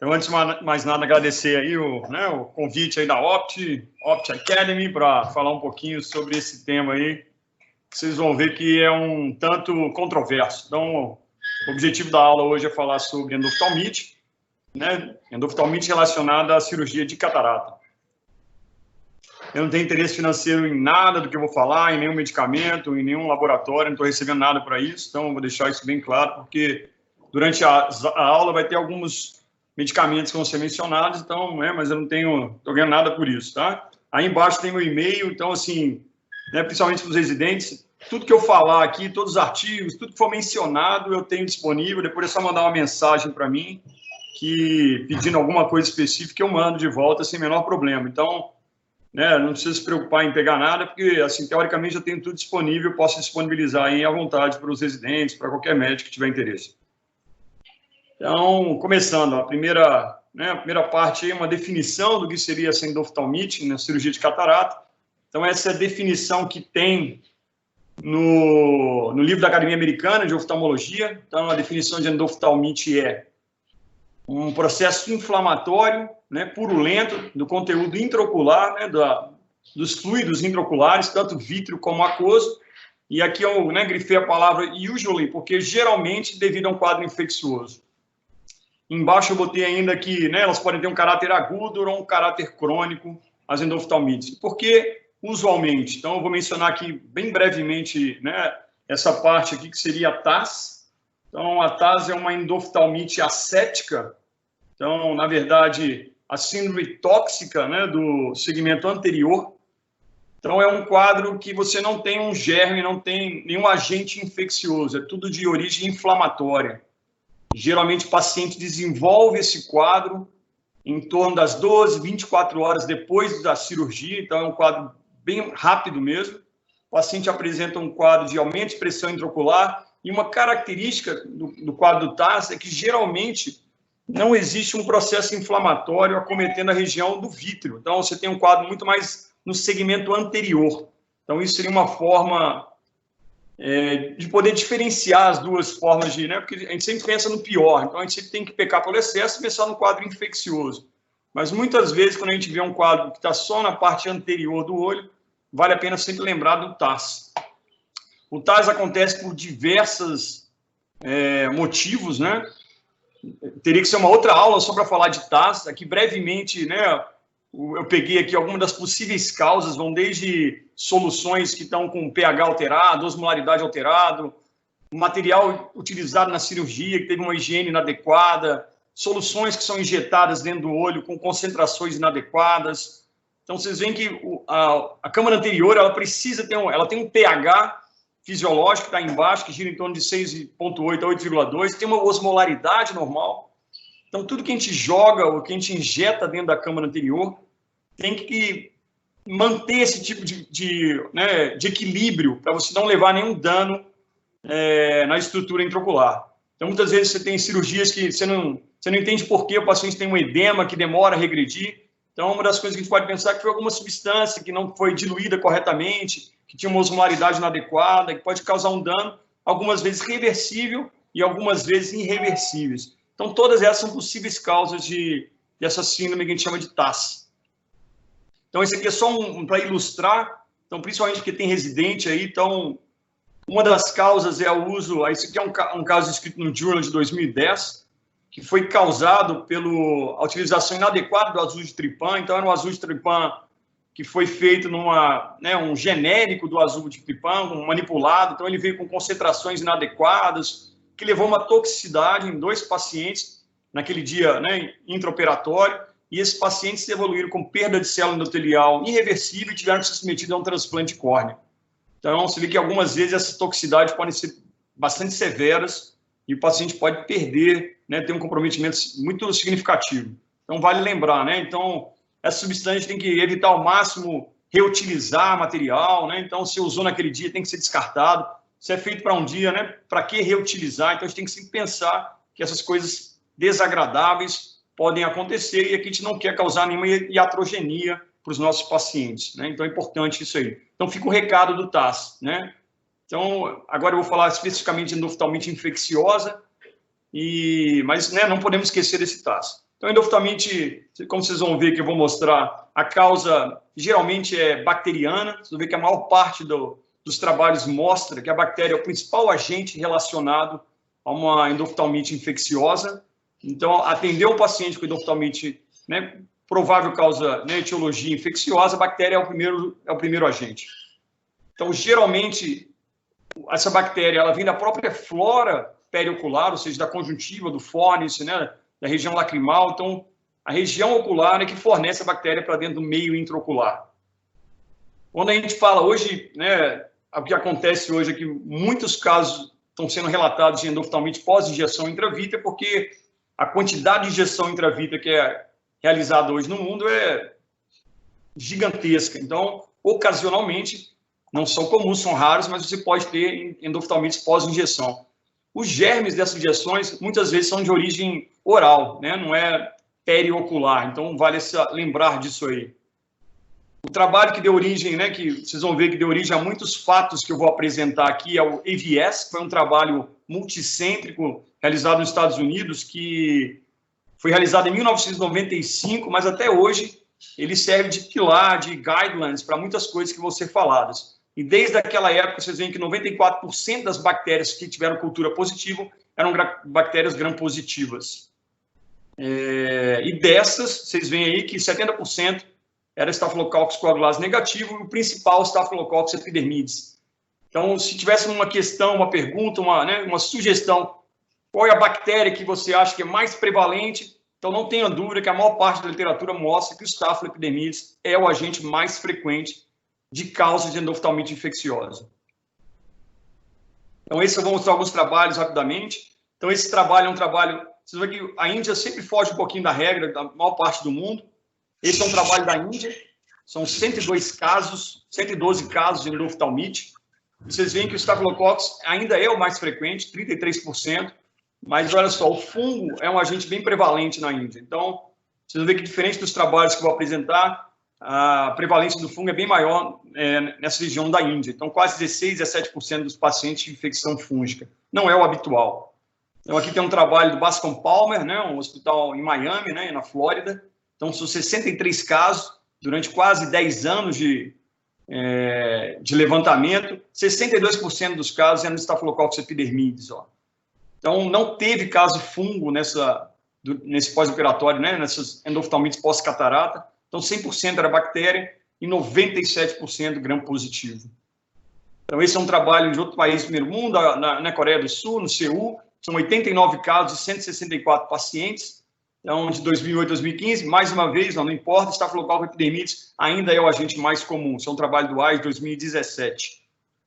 Então, antes de mais nada, agradecer aí o convite aí da Opt Academy para falar um pouquinho sobre esse tema aí, que vocês vão ver que é um tanto controverso. Então, o objetivo da aula hoje é falar sobre endoftalmite, né? Endoftalmite relacionada à cirurgia de catarata. Eu não tenho interesse financeiro em nada do que eu vou falar, em nenhum medicamento, em nenhum laboratório, não estou recebendo nada para isso, então eu vou deixar isso bem claro, porque durante a aula vai ter alguns medicamentos que vão ser mencionados, então, mas eu não estou ganhando nada por isso, tá? Aí embaixo tem meu e-mail, então, assim, principalmente para os residentes, tudo que eu falar aqui, todos os artigos, tudo que for mencionado, eu tenho disponível, depois é só mandar uma mensagem para mim, pedindo alguma coisa específica, eu mando de volta sem o menor problema. Então, não precisa se preocupar em pegar nada, porque, assim, teoricamente, eu tenho tudo disponível, posso disponibilizar aí à vontade para os residentes, para qualquer médico que tiver interesse. Então, começando, a primeira parte é uma definição do que seria essa endoftalmite, na cirurgia de catarata. Então, essa é a definição que tem no livro da Academia Americana de Oftalmologia. Então, a definição de endoftalmite é um processo inflamatório, purulento, do conteúdo intraocular, dos fluidos intraoculares, tanto vítreo como aquoso. E aqui eu grifei a palavra usually, porque geralmente devido a um quadro infeccioso. Embaixo eu botei ainda que elas podem ter um caráter agudo ou um caráter crônico, as endoftalmites. Por que usualmente? Então, eu vou mencionar aqui bem brevemente essa parte aqui, que seria a TAS. Então, a TAS é uma endoftalmite ascética. Então, na verdade, a síndrome tóxica do segmento anterior. Então, é um quadro que você não tem um germe, não tem nenhum agente infeccioso, é tudo de origem inflamatória. Geralmente, o paciente desenvolve esse quadro em torno das 12, 24 horas depois da cirurgia, então é um quadro bem rápido mesmo. O paciente apresenta um quadro de aumento de pressão intraocular e uma característica do quadro do TAS é que, geralmente, não existe um processo inflamatório acometendo a região do vítreo. Então, você tem um quadro muito mais no segmento anterior. Então, isso seria uma forma de poder diferenciar as duas formas porque a gente sempre pensa no pior, então a gente sempre tem que pecar pelo excesso e pensar no quadro infeccioso. Mas muitas vezes, quando a gente vê um quadro que está só na parte anterior do olho, vale a pena sempre lembrar do TAS. O TAS acontece por diversos motivos, Teria que ser uma outra aula só para falar de TAS. Aqui, brevemente, eu peguei aqui algumas das possíveis causas, vão desde soluções que estão com pH alterado, osmolaridade alterado, material utilizado na cirurgia que teve uma higiene inadequada, soluções que são injetadas dentro do olho com concentrações inadequadas. Então, vocês veem que a câmara anterior ela precisa ter ela tem um pH fisiológico que está embaixo, que gira em torno de 6,8 a 8,2, tem uma osmolaridade normal. Então, tudo que a gente joga ou que a gente injeta dentro da câmara anterior tem que manter esse tipo de equilíbrio para você não levar nenhum dano na estrutura intraocular. Então, muitas vezes você tem cirurgias que você não entende por que o paciente tem um edema que demora a regredir. Então, uma das coisas que a gente pode pensar é que foi alguma substância que não foi diluída corretamente, que tinha uma osmolaridade inadequada, que pode causar um dano, algumas vezes reversível e algumas vezes irreversíveis. Então, todas essas são possíveis causas dessa síndrome que a gente chama de TAS. Então, esse aqui é só para ilustrar, então, principalmente porque tem residente aí, então, uma das causas é o uso, esse aqui é um caso escrito no Journal de 2010, que foi causado pela utilização inadequada do azul de tripã. Então, era um azul de tripã que foi feito um genérico do azul de tripã, manipulado, então ele veio com concentrações inadequadas, que levou uma toxicidade em 2 pacientes naquele dia intraoperatório, e esses pacientes evoluíram com perda de célula endotelial irreversível e tiveram que ser submetidos a um transplante de córnea. Então, você vê que algumas vezes essas toxicidades podem ser bastante severas e o paciente pode perder, ter um comprometimento muito significativo. Então, vale lembrar, Então, essa substância tem que evitar ao máximo reutilizar material, Então, se usou naquele dia, tem que ser descartado. Se é feito para um dia, para que reutilizar? Então, a gente tem que sempre pensar que essas coisas desagradáveis podem acontecer e aqui a gente não quer causar nenhuma iatrogenia para os nossos pacientes, Então, é importante isso aí. Então, fica o recado do TAS, Então, agora eu vou falar especificamente de endoftalmite infecciosa, mas não podemos esquecer desse TAS. Então, endoftalmite, como vocês vão ver que eu vou mostrar, a causa geralmente é bacteriana. Vocês vão ver que a maior parte dos trabalhos mostra que a bactéria é o principal agente relacionado a uma endoftalmite infecciosa. Então, atender um paciente com endoftalmite, né, provável causa, né, etiologia infecciosa, a bactéria é o primeiro agente. Então, geralmente, essa bactéria ela vem da própria flora periocular, ou seja, da conjuntiva, do fórnice, né, da região lacrimal. Então, a região ocular é que fornece a bactéria para dentro do meio intraocular. Quando a gente fala hoje, né, o que acontece hoje é que muitos casos estão sendo relatados de endoftalmite pós-injeção intravítrea, porque a quantidade de injeção intravítrea que é realizada hoje no mundo é gigantesca. Então, ocasionalmente, não são comuns, são raros, mas você pode ter endoftalmites pós-injeção. Os germes dessas injeções, muitas vezes, são de origem oral, né? Não é periocular, então vale lembrar disso aí. O trabalho que deu origem, né, que vocês vão ver que deu origem a muitos fatos que eu vou apresentar aqui, é o AVS, que foi um trabalho multicêntrico realizado nos Estados Unidos, que foi realizado em 1995, mas até hoje ele serve de pilar, de guidelines para muitas coisas que vão ser faladas. E desde aquela época, vocês veem que 94% das bactérias que tiveram cultura positiva eram bactérias gram-positivas. E dessas, vocês veem aí que 70% era Staphylococcus coagulase negativo e o principal Staphylococcus epidermidis. Então, se tivesse uma questão, uma pergunta, uma sugestão, qual é a bactéria que você acha que é mais prevalente? Então, não tenha dúvida que a maior parte da literatura mostra que o Staphylococcus epidermidis é o agente mais frequente de causa de endoftalmite infecciosa. Então, esse eu vou mostrar alguns trabalhos rapidamente. Então, esse trabalho é um trabalho... Vocês vão ver que a Índia sempre foge um pouquinho da regra da maior parte do mundo. Esse é um trabalho da Índia. São 112 casos de endoftalmite. Vocês veem que o Staphylococcus ainda é o mais frequente, 33%. Mas, olha só, o fungo é um agente bem prevalente na Índia. Então, vocês vão ver que, diferente dos trabalhos que eu vou apresentar, a prevalência do fungo é bem maior nessa região da Índia. Então, quase 16 a 17% dos pacientes de infecção fúngica. Não é o habitual. Então, aqui tem um trabalho do Bascom Palmer, né, um hospital em Miami, né, na Flórida. Então, são 63 casos, durante quase 10 anos de levantamento. 62% dos casos eram Staphylococcus epidermidis. Ó. Então, não teve caso de fungo nesse pós-operatório, né, nessas endoftalmites pós-catarata. Então, 100% era bactéria e 97% gram-positivo. Então, esse é um trabalho de outro país do primeiro mundo, na Coreia do Sul, no Seul. São 89 casos de 164 pacientes. Então, de 2008 a 2015, mais uma vez, não importa, Staphylococcus epidermidis ainda é o agente mais comum. Isso é um trabalho do AIS 2017.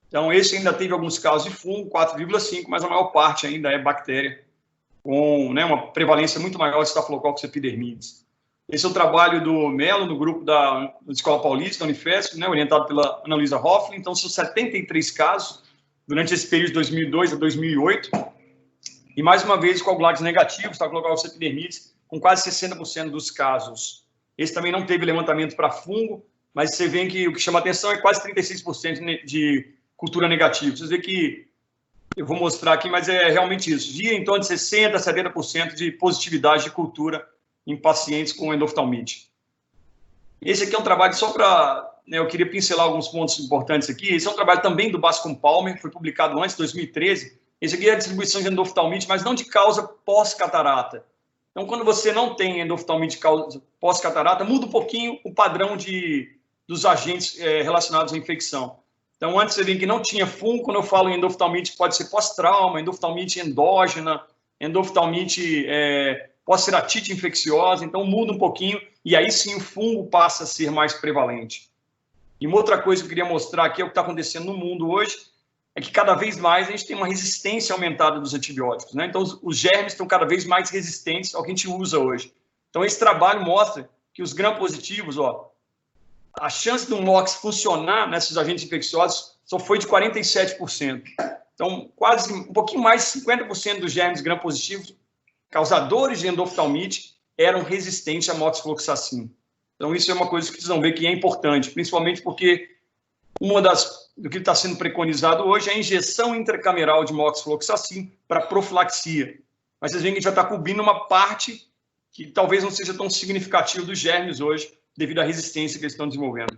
Então, esse ainda teve alguns casos de fungo, 4,5, mas a maior parte ainda é bactéria, com, né, uma prevalência muito maior de Staphylococcus epidermidis. Esse é o trabalho do Melo, no grupo da Escola Paulista, da Unifesp, né, orientado pela Ana Luísa Hoffler. Então, são 73 casos durante esse período de 2002 a 2008. E, mais uma vez, coagulados negativos, Staphylococcus epidermidis, com quase 60% dos casos. Esse também não teve levantamento para fungo, mas você vê que o que chama atenção é quase 36% de cultura negativa. Vocês veem que, eu vou mostrar aqui, mas é realmente isso. Gira em torno de 60% a 70% de positividade de cultura em pacientes com endoftalmite. Esse aqui é um trabalho só para... Né, eu queria pincelar alguns pontos importantes aqui. Esse é um trabalho também do Bascom Palmer, foi publicado antes, 2013. Esse aqui é a distribuição de endoftalmite, mas não de causa pós-catarata. Então, quando você não tem endoftalmite de causa pós-catarata, muda um pouquinho o padrão dos agentes relacionados à infecção. Então, antes você vê que não tinha fungo. Quando eu falo em endoftalmite, pode ser pós-trauma, endoftalmite endógena, endoftalmite pós-ceratite infecciosa. Então, muda um pouquinho e aí sim o fungo passa a ser mais prevalente. E uma outra coisa que eu queria mostrar aqui é o que está acontecendo no mundo hoje, é que cada vez mais a gente tem uma resistência aumentada dos antibióticos, né? Então, os germes estão cada vez mais resistentes ao que a gente usa hoje. Então, esse trabalho mostra que os gram-positivos, ó, a chance do MOX funcionar nesses agentes infecciosos só foi de 47%. Então, quase um pouquinho mais de 50% dos germes gram-positivos causadores de endoftalmite eram resistentes a moxifloxacin. Então, isso é uma coisa que vocês vão ver que é importante, principalmente porque do que está sendo preconizado hoje é a injeção intracameral de moxifloxacin para profilaxia. Mas vocês veem que a gente já está cobrindo uma parte que talvez não seja tão significativo dos germes hoje, devido à resistência que eles estão desenvolvendo.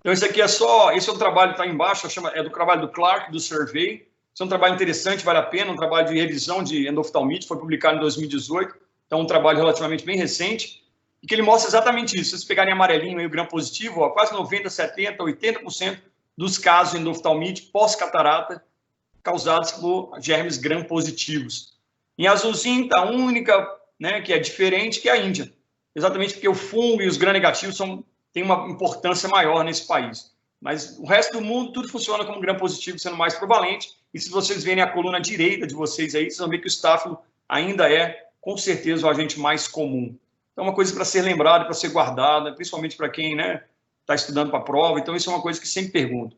Então, esse aqui esse é um trabalho que está embaixo, é do trabalho do Clark, do Survey. Esse é um trabalho interessante, vale a pena, um trabalho de revisão de endoftalmite, foi publicado em 2018, então um trabalho relativamente bem recente, e que ele mostra exatamente isso. Se vocês pegarem amarelinho aí, o gram positivo, ó, quase 90%, 70%, 80% dos casos de endoftalmite pós-catarata causados por germes gram positivos. Em azulzinho está a única, né, que é diferente, que é a Índia. Exatamente porque o fungo e os gram negativos têm uma importância maior nesse país. Mas o resto do mundo, tudo funciona como gram positivo, sendo mais prevalente. E se vocês verem a coluna direita de vocês aí, vocês vão ver que o estáfilo ainda é, com certeza, o agente mais comum. Então, é uma coisa para ser lembrada, para ser guardada, principalmente para quem, né, está estudando para a prova. Então, isso é uma coisa que sempre pergunto.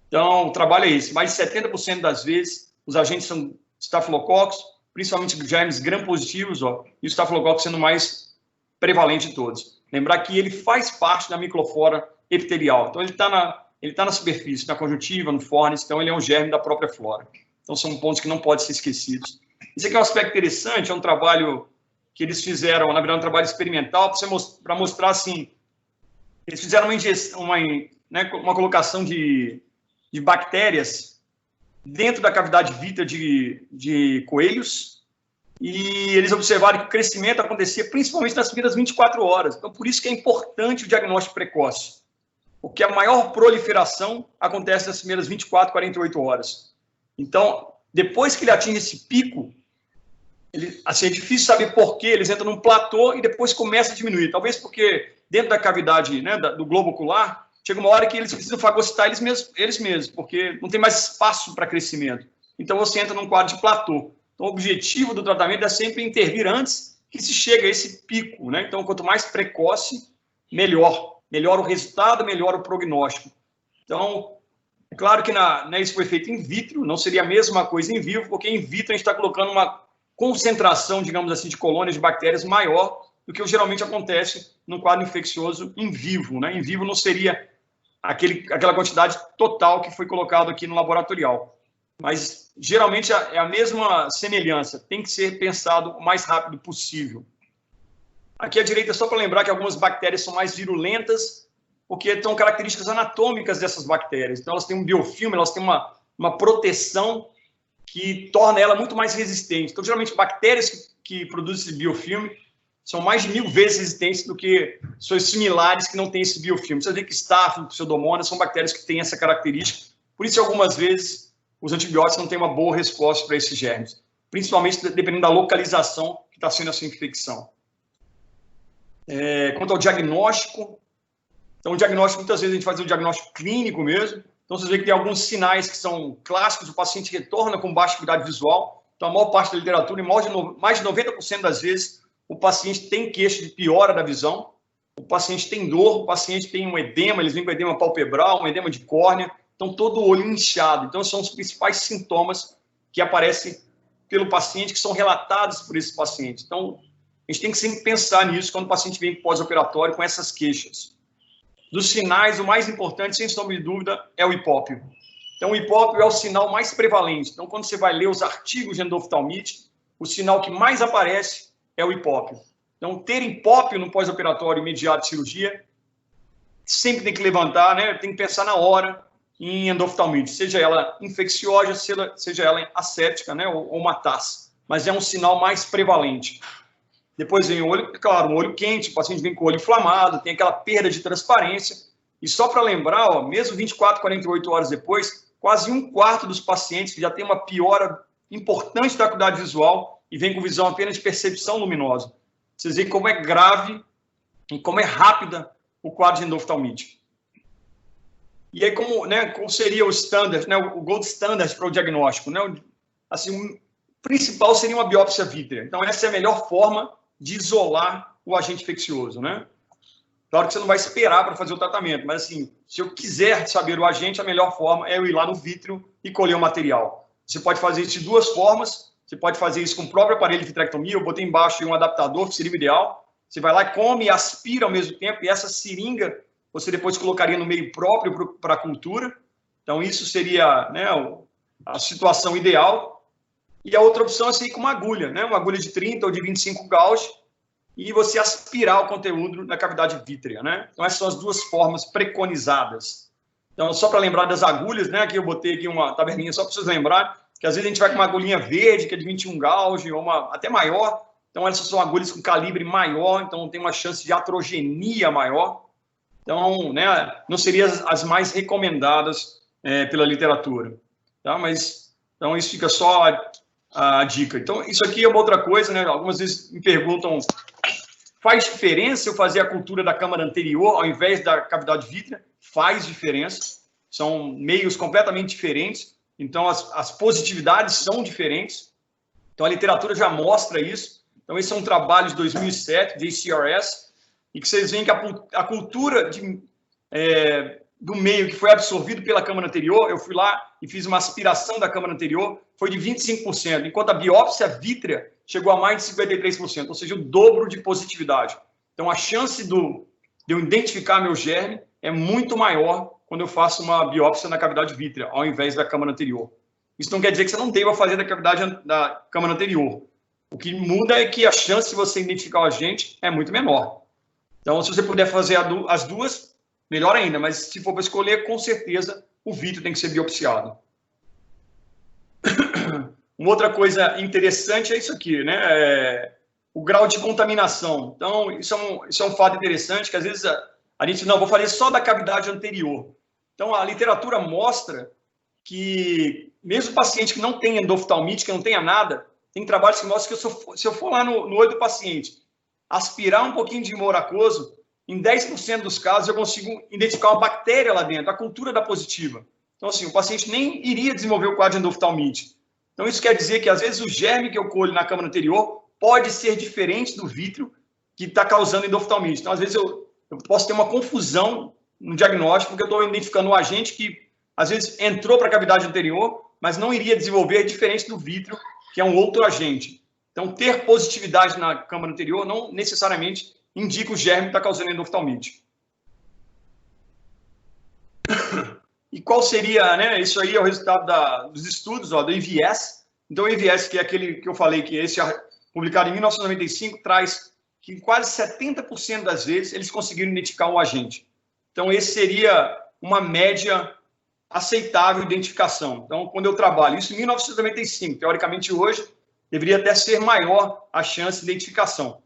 Então, o trabalho é esse. Mais de 70% das vezes, os agentes são estafilococcus, principalmente germes gram positivos, ó, e o estafilococcus sendo mais prevalente de todos. Lembrar que ele faz parte da microflora epitelial. Então, ele está na superfície, na conjuntiva, no fornis, então ele é um germe da própria flora. Então, são pontos que não podem ser esquecidos. Esse aqui é um aspecto interessante, é um trabalho que eles fizeram, na verdade, um trabalho experimental, para mostrar, assim, eles fizeram uma colocação de bactérias dentro da cavidade vítrea de coelhos, e eles observaram que o crescimento acontecia principalmente nas primeiras 24 horas. Então, por isso que é importante o diagnóstico precoce, porque a maior proliferação acontece nas primeiras 24, 48 horas. Então, depois que ele atinge esse pico, assim, é difícil saber por quê, eles entram num platô e depois começa a diminuir. Talvez porque dentro da cavidade, né, do globo ocular, chega uma hora que eles precisam fagocitar eles mesmos, porque não tem mais espaço para crescimento. Então, você entra num quadro de platô. Então, o objetivo do tratamento é sempre intervir antes que se chegue a esse pico, né? Então, quanto mais precoce, melhor. Melhor o resultado, melhor o prognóstico. Então, é claro que isso foi feito in vitro, não seria a mesma coisa em vivo, porque in vitro a gente está colocando uma concentração, digamos assim, de colônias de bactérias maior do que geralmente acontece no quadro infeccioso em vivo, né? Em vivo não seria aquela quantidade total que foi colocado aqui no laboratorial. Mas, geralmente, é a mesma semelhança. Tem que ser pensado o mais rápido possível. Aqui à direita, só para lembrar que algumas bactérias são mais virulentas, porque são características anatômicas dessas bactérias. Então, elas têm um biofilme, elas têm uma proteção que torna ela muito mais resistente. Então, geralmente, bactérias que produzem esse biofilme são mais de 1000 vezes resistentes do que suas similares que não têm esse biofilme. Você vê que Staphylococcus, Pseudomonas são bactérias que têm essa característica. Por isso, algumas vezes, os antibióticos não têm uma boa resposta para esses germes, principalmente dependendo da localização que está sendo essa infecção. Quanto ao diagnóstico, então, o diagnóstico, muitas vezes a gente faz o diagnóstico clínico mesmo. Então, vocês veem que tem alguns sinais que são clássicos, o paciente retorna com baixa acuidade visual. Então, a maior parte da literatura, mais de 90% das vezes, o paciente tem queixa de piora da visão, o paciente tem dor, o paciente tem um edema, eles vêm com edema palpebral, um edema de córnea, então todo o olho inchado. Então, são os principais sintomas que aparecem pelo paciente, que são relatados por esse paciente. Então, a gente tem que sempre pensar nisso quando o paciente vem pós-operatório com essas queixas. Dos sinais, o mais importante, sem sombra de dúvida, é o hipópio. Então, o hipópio é o sinal mais prevalente. Então, quando você vai ler os artigos de endoftalmite, o sinal que mais aparece é o hipópio. Então, ter hipópio no pós-operatório imediato de cirurgia, sempre tem que levantar, né? Tem que pensar na hora em endoftalmite, seja ela infecciosa, seja ela asséptica, né? Ou uma TAS. Mas é um sinal mais prevalente. Depois vem o olho, claro, um olho quente, o paciente vem com o olho inflamado, tem aquela perda de transparência. E só para lembrar, ó, mesmo 24, 48 horas depois, quase um quarto dos pacientes que já tem uma piora importante da acuidade visual e vem com visão apenas de percepção luminosa. Vocês veem como é grave e como é rápida o quadro de endoftalmite. E aí, como seria o standard, né, o gold standard para o diagnóstico? Né? Assim, o principal seria uma biópsia vítrea. Então, essa é a melhor forma de isolar o agente infeccioso, né? Claro que você não vai esperar para fazer o tratamento, mas assim, se eu quiser saber o agente, a melhor forma é eu ir lá no vítreo e colher o material. Você pode fazer isso de duas formas. Você pode fazer isso com o próprio aparelho de vitrectomia. Eu botei embaixo um adaptador, que seria o ideal. Você vai lá, come e aspira ao mesmo tempo, e essa seringa você depois colocaria no meio próprio para a cultura. Então, isso seria, né, a situação ideal. E a outra opção é sair com uma agulha, né? Uma agulha de 30 ou de 25 gauge, e você aspirar o conteúdo da cavidade vítrea, né? Então, essas são as duas formas preconizadas. Então, só para lembrar das agulhas, né? Aqui eu botei aqui uma tabelinha só para vocês lembrarem, que às vezes a gente vai com uma agulhinha verde, que é de 21 gauge, ou uma até maior. Então, essas são agulhas com calibre maior, então tem uma chance de atrogenia maior. Então, né, não seriam as mais recomendadas pela literatura. Tá? Mas, então, isso fica só a dica. Então, isso aqui é uma outra coisa, né? Algumas vezes me perguntam, faz diferença eu fazer a cultura da câmara anterior ao invés da cavidade vítrea? Faz diferença. São meios completamente diferentes. Então, as positividades são diferentes. Então, a literatura já mostra isso. Então, esse é um trabalho de 2007, de ACRS, e que vocês veem que a cultura do meio que foi absorvido pela câmara anterior, eu fui lá e fiz uma aspiração da câmara anterior, foi de 25%, enquanto a biópsia vítrea chegou a mais de 53%, ou seja, o dobro de positividade. Então, a chance de eu identificar meu germe é muito maior quando eu faço uma biópsia na cavidade vítrea, ao invés da câmara anterior. Isso não quer dizer que você não deva fazer da câmara anterior. O que muda é que a chance de você identificar o agente é muito menor. Então, se você puder fazer as duas, melhor ainda, mas se for para escolher, com certeza o vítreo tem que ser biopsiado. Uma outra coisa interessante é isso aqui, né? O grau de contaminação. Então, isso é um fato interessante, que às vezes a gente, não, vou fazer só da cavidade anterior. Então, a literatura mostra que, mesmo o paciente que não tem endoftalmite, que não tenha nada, tem trabalhos que mostram que se eu for lá no olho do paciente, aspirar um pouquinho de humor aquoso, em 10% dos casos eu consigo identificar uma bactéria lá dentro, a cultura da positiva. Então, assim, o paciente nem iria desenvolver o quadro de endoftalmite. Então, isso quer dizer que, às vezes, o germe que eu colho na câmara anterior pode ser diferente do vítreo que está causando endoftalmite. Então, às vezes, eu posso ter uma confusão no diagnóstico, porque eu estou identificando um agente que, às vezes, entrou para a cavidade anterior, mas não iria desenvolver diferente do vítreo, que é um outro agente. Então, ter positividade na câmara anterior não necessariamente indica o germe que está causando endoftalmite. E qual seria, né? Isso aí é o resultado dos estudos, do IVS. Então, o IVS, que é aquele que eu falei, que esse publicado em 1995, traz que quase 70% das vezes eles conseguiram identificar um agente. Então, esse seria uma média aceitável de identificação. Então, quando eu trabalho isso em 1995, teoricamente hoje, deveria até ser maior a chance de identificação.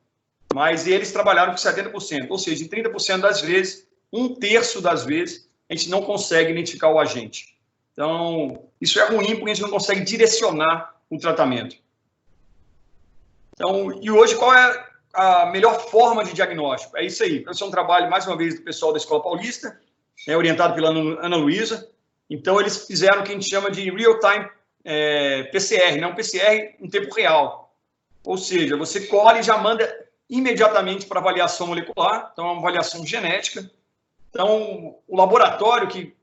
Mas eles trabalharam com 70%, ou seja, em 30% das vezes, 1/3 das vezes, a gente não consegue identificar o agente. Então, isso é ruim porque a gente não consegue direcionar o tratamento. Então, e hoje, qual é a melhor forma de diagnóstico? É isso aí. Esse é um trabalho, mais uma vez, do pessoal da Escola Paulista, orientado pela Ana Luísa. Então, eles fizeram o que a gente chama de real-time PCR, não PCR em tempo real. Ou seja, você colhe e já manda imediatamente para avaliação molecular, então é uma avaliação genética. Então, o laboratório que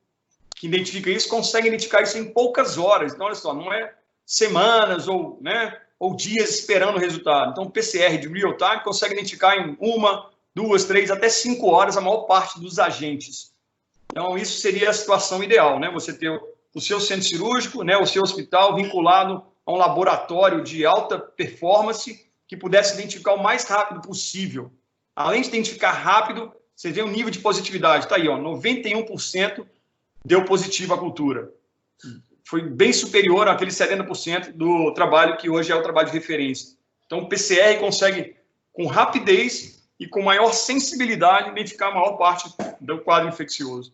identifica isso consegue identificar isso em poucas horas. Então, olha só, não é semanas ou dias esperando o resultado. Então, o PCR de real-time consegue identificar em 1, 2, 3, até 5 horas a maior parte dos agentes. Então, isso seria a situação ideal, né? Você ter o seu centro cirúrgico, o seu hospital vinculado a um laboratório de alta performance que pudesse identificar o mais rápido possível. Além de identificar rápido, você vê o nível de positividade. Está aí, 91% deu positivo à cultura. Foi bem superior àquele 70% do trabalho que hoje é o trabalho de referência. Então, o PCR consegue, com rapidez e com maior sensibilidade, identificar a maior parte do quadro infeccioso.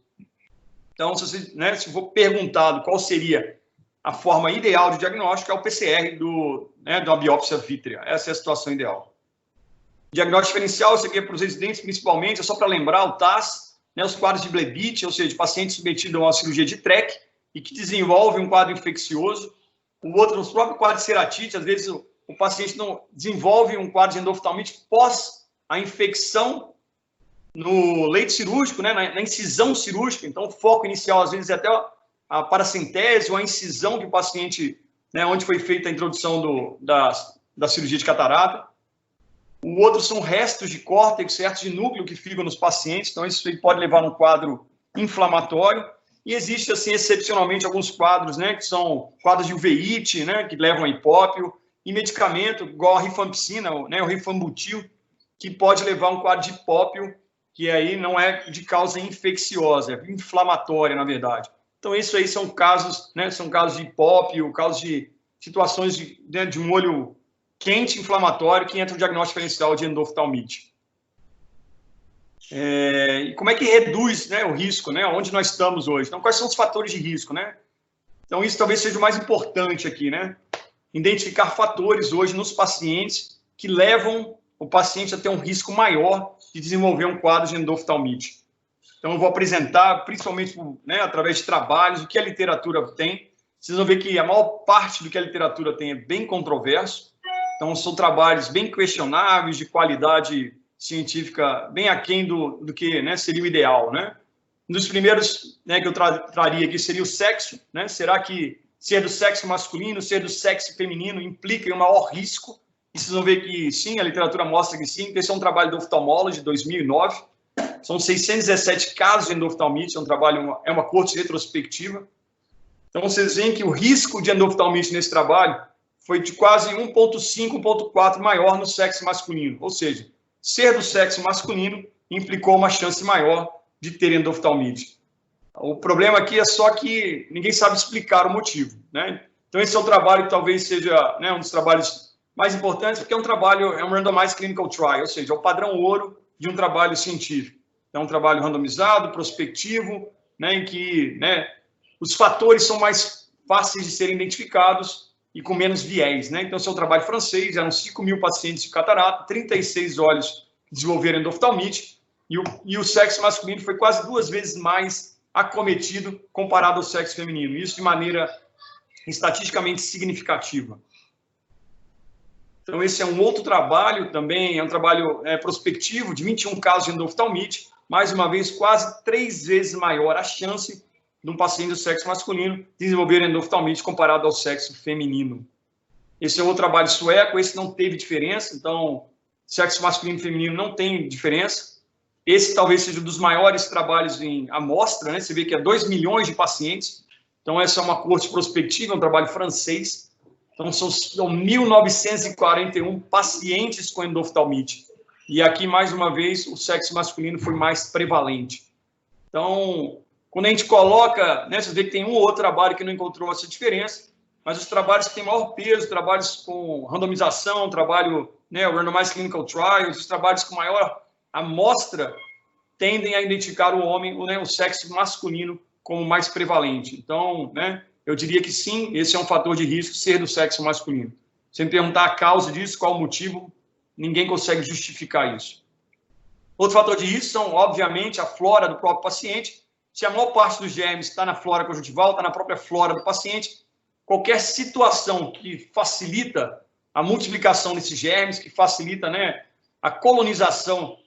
Então, se for perguntado qual seria a forma ideal de diagnóstico, é o PCR da biópsia vítrea. Essa é a situação ideal. Diagnóstico diferencial, isso aqui é para os residentes, principalmente, é só para lembrar o TAS, os quadros de Blebit, ou seja, de pacientes submetidos a uma cirurgia de TREC e que desenvolve um quadro infeccioso. O outro, nos próprios quadros de ceratite, às vezes o paciente não desenvolve um quadro de endoftalmite pós a infecção no leito cirúrgico, na incisão cirúrgica. Então, o foco inicial, às vezes, é até a paracentese ou a incisão que o paciente, onde foi feita a introdução da cirurgia de catarata. O outro são restos de córtex, certos de núcleo que ficam nos pacientes. Então, isso pode levar a um quadro inflamatório. E existe, assim, excepcionalmente, alguns quadros, que são quadros de uveíte, que levam a hipópio, e medicamento, igual a rifampicina, o rifambutil, que pode levar a um quadro de hipópio, que aí não é de causa infecciosa, é inflamatória, na verdade. Então, isso aí são casos, né, são casos de hipópio, casos de situações de um olho quente, inflamatório, que entra no diagnóstico diferencial de endoftalmite. E como é que reduz, né, o risco, né, onde nós estamos hoje? Então, quais são os fatores de risco, né? Então, isso talvez seja o mais importante aqui, né? Identificar fatores hoje nos pacientes que levam o paciente a ter um risco maior de desenvolver um quadro de endoftalmite. Então, eu vou apresentar, principalmente, né, através de trabalhos, o que a literatura tem. Vocês vão ver que a maior parte do que a literatura tem é bem controverso. Então, são trabalhos bem questionáveis, de qualidade científica bem aquém do que, né, seria o ideal, né? Um dos primeiros, né, que eu traria aqui seria o sexo, né? Será que ser do sexo masculino, ser do sexo feminino implica em um maior risco? E vocês vão ver que sim, a literatura mostra que sim. Esse é um trabalho do Oftalmology de 2009. São 617 casos de endoftalmite, é uma corte retrospectiva. Então, vocês veem que o risco de endoftalmite nesse trabalho foi de quase 1,5, 1,4 maior no sexo masculino. Ou seja, ser do sexo masculino implicou uma chance maior de ter endoftalmite. O problema aqui é só que ninguém sabe explicar o motivo, né? Então, esse é o trabalho que talvez seja, né, um dos trabalhos mais importantes, porque é um randomized clinical trial, ou seja, é o padrão ouro de um trabalho científico. É um trabalho randomizado, prospectivo, né, em que, né, os fatores são mais fáceis de serem identificados e com menos viés, né? Então, esse é um trabalho francês, eram 5.000 pacientes de catarata, 36 olhos que desenvolveram endoftalmite, e o sexo masculino foi quase 2 vezes mais acometido comparado ao sexo feminino, isso de maneira estatisticamente significativa. Então, esse é um outro trabalho também, é um trabalho prospectivo, de 21 casos de endoftalmite, mais uma vez, quase 3 vezes maior a chance de um paciente do sexo masculino desenvolver endoftalmite comparado ao sexo feminino. Esse é outro trabalho sueco, esse não teve diferença, então, sexo masculino e feminino não tem diferença. Esse talvez seja um dos maiores trabalhos em amostra, né? Você vê que é 2 milhões de pacientes, então essa é uma corte prospectiva, é um trabalho francês. Então, são 1.941 pacientes com endoftalmite. E aqui, mais uma vez, o sexo masculino foi mais prevalente. Então, quando a gente coloca, né, você vê que tem um ou outro trabalho que não encontrou essa diferença, mas os trabalhos que têm maior peso, trabalhos com randomização, trabalho, né, o Randomized Clinical Trials, os trabalhos com maior amostra, tendem a identificar o homem, né, o sexo masculino como mais prevalente. Então, né, eu diria que sim, esse é um fator de risco, ser do sexo masculino. Se me perguntar a causa disso, qual o motivo, ninguém consegue justificar isso. Outro fator de risco são, obviamente, a flora do próprio paciente. Se a maior parte dos germes está na flora conjuntival, está na própria flora do paciente, qualquer situação que facilita a multiplicação desses germes, que facilita, né, a colonização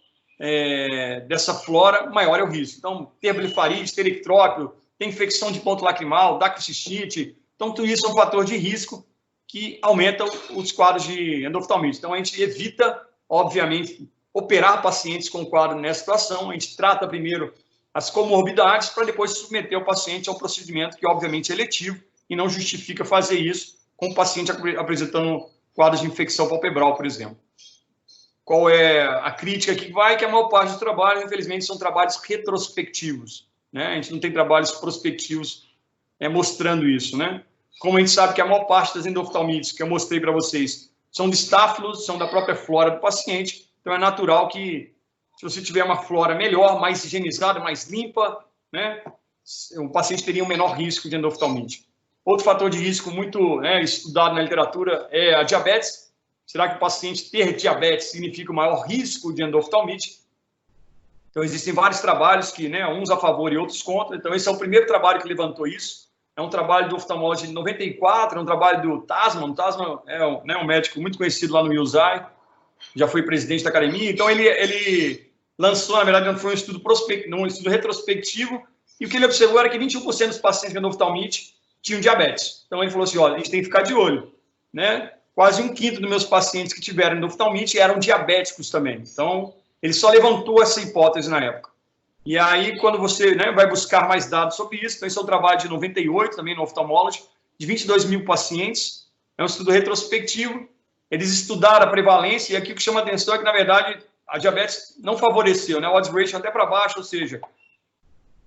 dessa flora, maior é o risco. Então, ter blefarite, ter ectrópio, tem infecção de ponto lacrimal, dacrocistite. Então, tudo isso é um fator de risco que aumenta os quadros de endoftalmite. Então, a gente evita, obviamente, operar pacientes com quadro nessa situação. A gente trata primeiro as comorbidades para depois submeter o paciente ao procedimento que, obviamente, é eletivo e não justifica fazer isso com o paciente apresentando quadros de infecção palpebral, por exemplo. Qual é a crítica que vai? Que a maior parte dos trabalhos, infelizmente, são trabalhos retrospectivos, né? A gente não tem trabalhos prospectivos mostrando isso, né? Como a gente sabe que a maior parte das endoftalmites que eu mostrei para vocês são de estáfilos, são da própria flora do paciente, então é natural que, se você tiver uma flora melhor, mais higienizada, mais limpa, né, o paciente teria um menor risco de endoftalmite. Outro fator de risco muito estudado na literatura é a diabetes. Será que o paciente ter diabetes significa o maior risco de endoftalmite? Então, existem vários trabalhos, que, né, uns a favor e outros contra. Então, esse é o primeiro trabalho que levantou isso. É um trabalho do oftalmologia de 94, é um trabalho do Tasman. O Tasman é um médico muito conhecido lá no USI, já foi presidente da academia. Então, ele lançou, na verdade, foi um estudo retrospectivo, e o que ele observou era que 21% dos pacientes com endoftalmite tinham diabetes. Então, ele falou assim, olha, a gente tem que ficar de olho, né? Quase 1/5 dos meus pacientes que tiveram endoftalmite eram diabéticos também. Então, ele só levantou essa hipótese na época. E aí, quando você, né, vai buscar mais dados sobre isso, então esse é um trabalho de 98, também no Ophthalmology, de 22.000 pacientes, é um estudo retrospectivo, eles estudaram a prevalência, e aqui o que chama a atenção é que, na verdade, a diabetes não favoreceu, né? O odds ratio até para baixo, ou seja,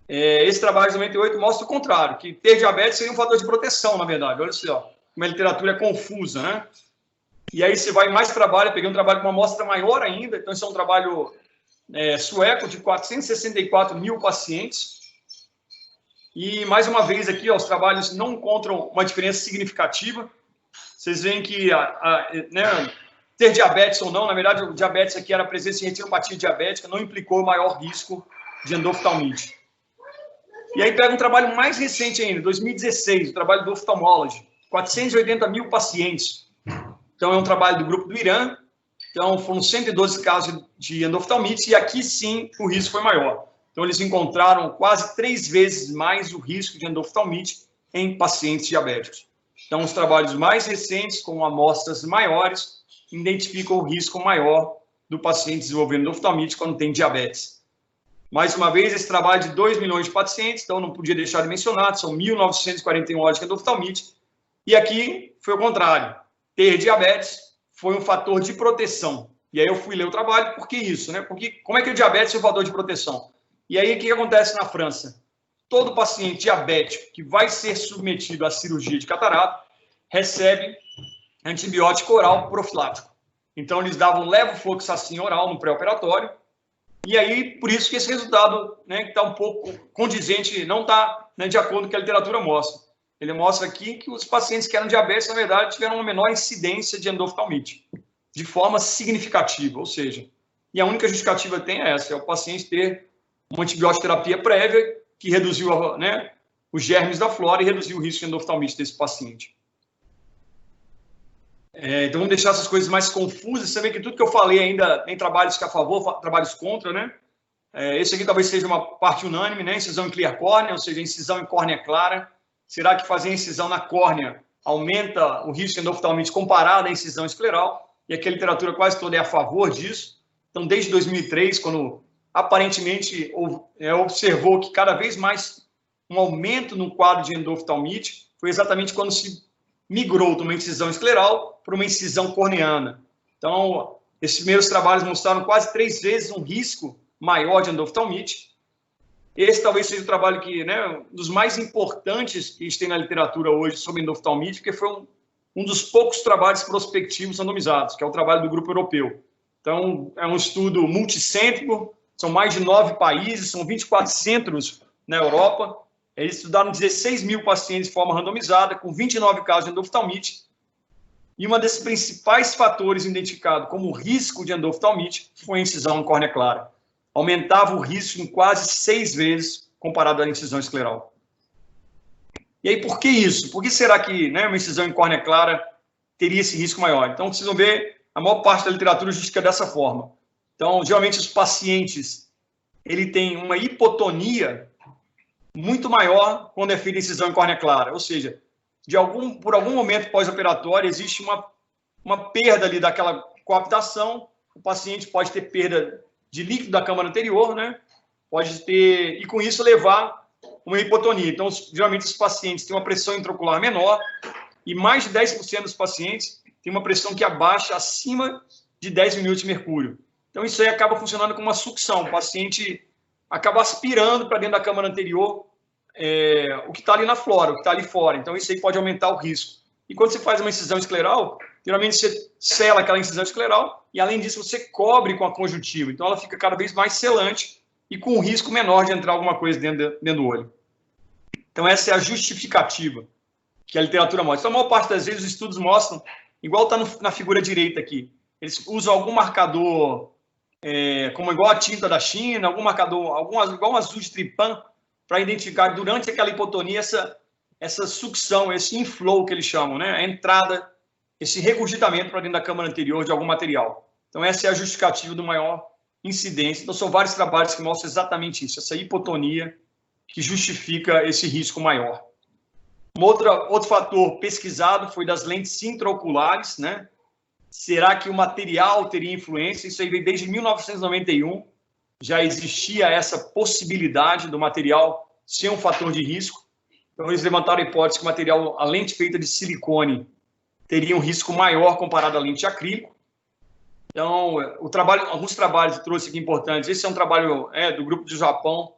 esse trabalho de 98 mostra o contrário, que ter diabetes seria um fator de proteção, na verdade. Olha só, como a literatura é confusa, né? E aí você vai mais trabalho, peguei um trabalho com uma amostra maior ainda, então esse é um trabalho sueco de 464 mil pacientes. E, mais uma vez aqui, ó, os trabalhos não encontram uma diferença significativa. Vocês veem que né, ter diabetes ou não, na verdade, o diabetes aqui era a presença de retinopatia diabética, não implicou maior risco de endoftalmite. E aí pega um trabalho mais recente ainda, 2016, o trabalho do Ophthalmology, 480 mil pacientes. Então, é um trabalho do grupo do Irã. Então, foram 112 casos de endoftalmite e aqui sim o risco foi maior. Então, eles encontraram quase 3 vezes mais o risco de endoftalmite em pacientes diabéticos. Então, os trabalhos mais recentes, com amostras maiores, identificam o risco maior do paciente desenvolvendo endoftalmite quando tem diabetes. Mais uma vez, esse trabalho de 2 milhões de pacientes, então não podia deixar de mencionar, são 1.941 óticas de endoftalmite. E aqui foi o contrário. Ter diabetes foi um fator de proteção. E aí eu fui ler o trabalho, por que isso, né? Porque, como é que o diabetes é um fator de proteção? E aí, o que acontece na França? Todo paciente diabético que vai ser submetido à cirurgia de catarata recebe antibiótico oral profilático. Então, eles davam levofloxacin oral no pré-operatório. E aí, por isso que esse resultado, né, que está um pouco condizente, não está, né, de acordo com o que a literatura mostra. Ele mostra aqui que os pacientes que eram diabetes, na verdade, tiveram uma menor incidência de endoftalmite, de forma significativa, ou seja, e a única justificativa tem é essa, é o paciente ter uma antibiótico-terapia prévia que reduziu, né, os germes da flora e reduziu o risco de endoftalmite desse paciente. Então, vamos deixar essas coisas mais confusas. Você vê que tudo que eu falei ainda tem trabalhos que a favor, trabalhos contra, né? Esse aqui talvez seja uma parte unânime, né? Incisão em clear córnea, ou seja, incisão em córnea clara. Será que fazer incisão na córnea aumenta o risco de endoftalmite comparado à incisão escleral? E aqui a literatura quase toda é a favor disso. Então, desde 2003, quando aparentemente observou que cada vez mais um aumento no quadro de endoftalmite, foi exatamente quando se migrou de uma incisão escleral para uma incisão corneana. Então, esses primeiros trabalhos mostraram quase 3 vezes um risco maior de endoftalmite. Esse talvez seja o trabalho que, né, um dos mais importantes que a gente tem na literatura hoje sobre endoftalmite, porque foi um dos poucos trabalhos prospectivos randomizados, que é o trabalho do grupo europeu. Então, é um estudo multicêntrico, são mais de 9 países, são 24 centros na Europa. Eles estudaram 16 mil pacientes de forma randomizada, com 29 casos de endoftalmite. E um desses principais fatores identificados como risco de endoftalmite foi a incisão em córnea clara. Aumentava o risco em quase 6 vezes comparado à incisão escleral. E aí, por que isso? Por que será que, né, uma incisão em córnea clara teria esse risco maior? Então, vocês vão ver, a maior parte da literatura justifica dessa forma. Então, geralmente, os pacientes ele tem uma hipotonia muito maior quando é feita incisão em córnea clara. Ou seja, por algum momento pós-operatório, existe uma perda ali daquela coaptação. O paciente pode ter perda de líquido da câmara anterior, né? Pode ter, e com isso levar uma hipotonia. Então, geralmente, os pacientes têm uma pressão intraocular menor e mais de 10% dos pacientes têm uma pressão que abaixa acima de 10 minutos de mercúrio. Então, isso aí acaba funcionando como uma sucção. O paciente acaba aspirando para dentro da câmara anterior o que está ali na flora, o que está ali fora. Então, isso aí pode aumentar o risco. E quando você faz uma incisão escleral, geralmente você sela aquela incisão escleral e, além disso, você cobre com a conjuntiva. Então, ela fica cada vez mais selante e com um risco menor de entrar alguma coisa dentro do olho. Então, essa é a justificativa que a literatura mostra. Então, a maior parte das vezes, os estudos mostram, igual está na figura direita aqui, eles usam algum marcador, como igual a tinta da China, algum marcador, igual um azul de Trypan, para identificar durante aquela hipotonia essa sucção, esse inflow que eles chamam, né? A entrada, esse regurgitamento para dentro da câmara anterior de algum material. Então, essa é a justificativa do maior incidência. Então, são vários trabalhos que mostram exatamente isso, essa hipotonia que justifica esse risco maior. Outro fator pesquisado foi das lentes intraoculares, né? Será que o material teria influência? Isso aí veio desde 1991. Já existia essa possibilidade do material ser um fator de risco. Então, eles levantaram a hipótese que o material, a lente feita de silicone, teria um risco maior comparado à lente de acrílico. Então, alguns trabalhos que trouxe aqui importantes. Esse é um trabalho do grupo do Japão,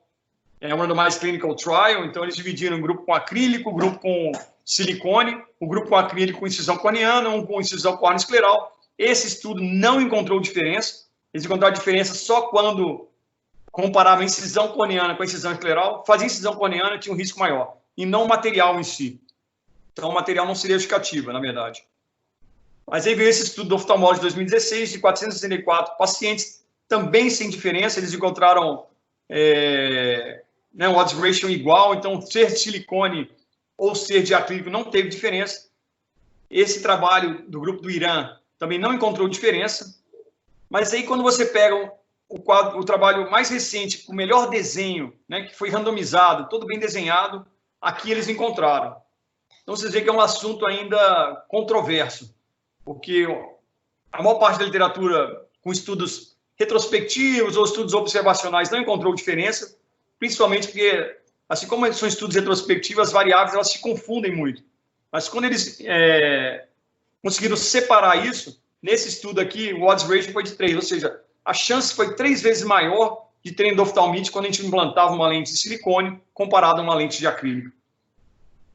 é um randomized clinical trial. Então, eles dividiram um grupo com acrílico, um grupo com silicone, um grupo com acrílico com incisão coniana, um com incisão corneoescleral. Esse estudo não encontrou diferença. Eles encontraram diferença só quando comparava a incisão coniana com a incisão escleral. Fazia incisão coniana, tinha um risco maior, e não o material em si. Então, o material não seria justificativa, na verdade. Mas aí veio esse estudo do oftalmologia de 2016, de 464 pacientes, também sem diferença. Eles encontraram um odds ratio igual, então ser de silicone ou ser de acrílico não teve diferença. Esse trabalho do grupo do Irã também não encontrou diferença. Mas aí, quando você pega o trabalho mais recente, com o melhor desenho, né, que foi randomizado, todo bem desenhado, aqui eles encontraram. Então, vocês veem que é um assunto ainda controverso, porque a maior parte da literatura com estudos retrospectivos ou estudos observacionais não encontrou diferença, principalmente porque, assim como são estudos retrospectivos, as variáveis elas se confundem muito. Mas quando eles conseguiram separar isso, nesse estudo aqui, o odds ratio foi de 3, ou seja, a chance foi 3 vezes maior de ter endoftalmite quando a gente implantava uma lente de silicone comparado a uma lente de acrílico.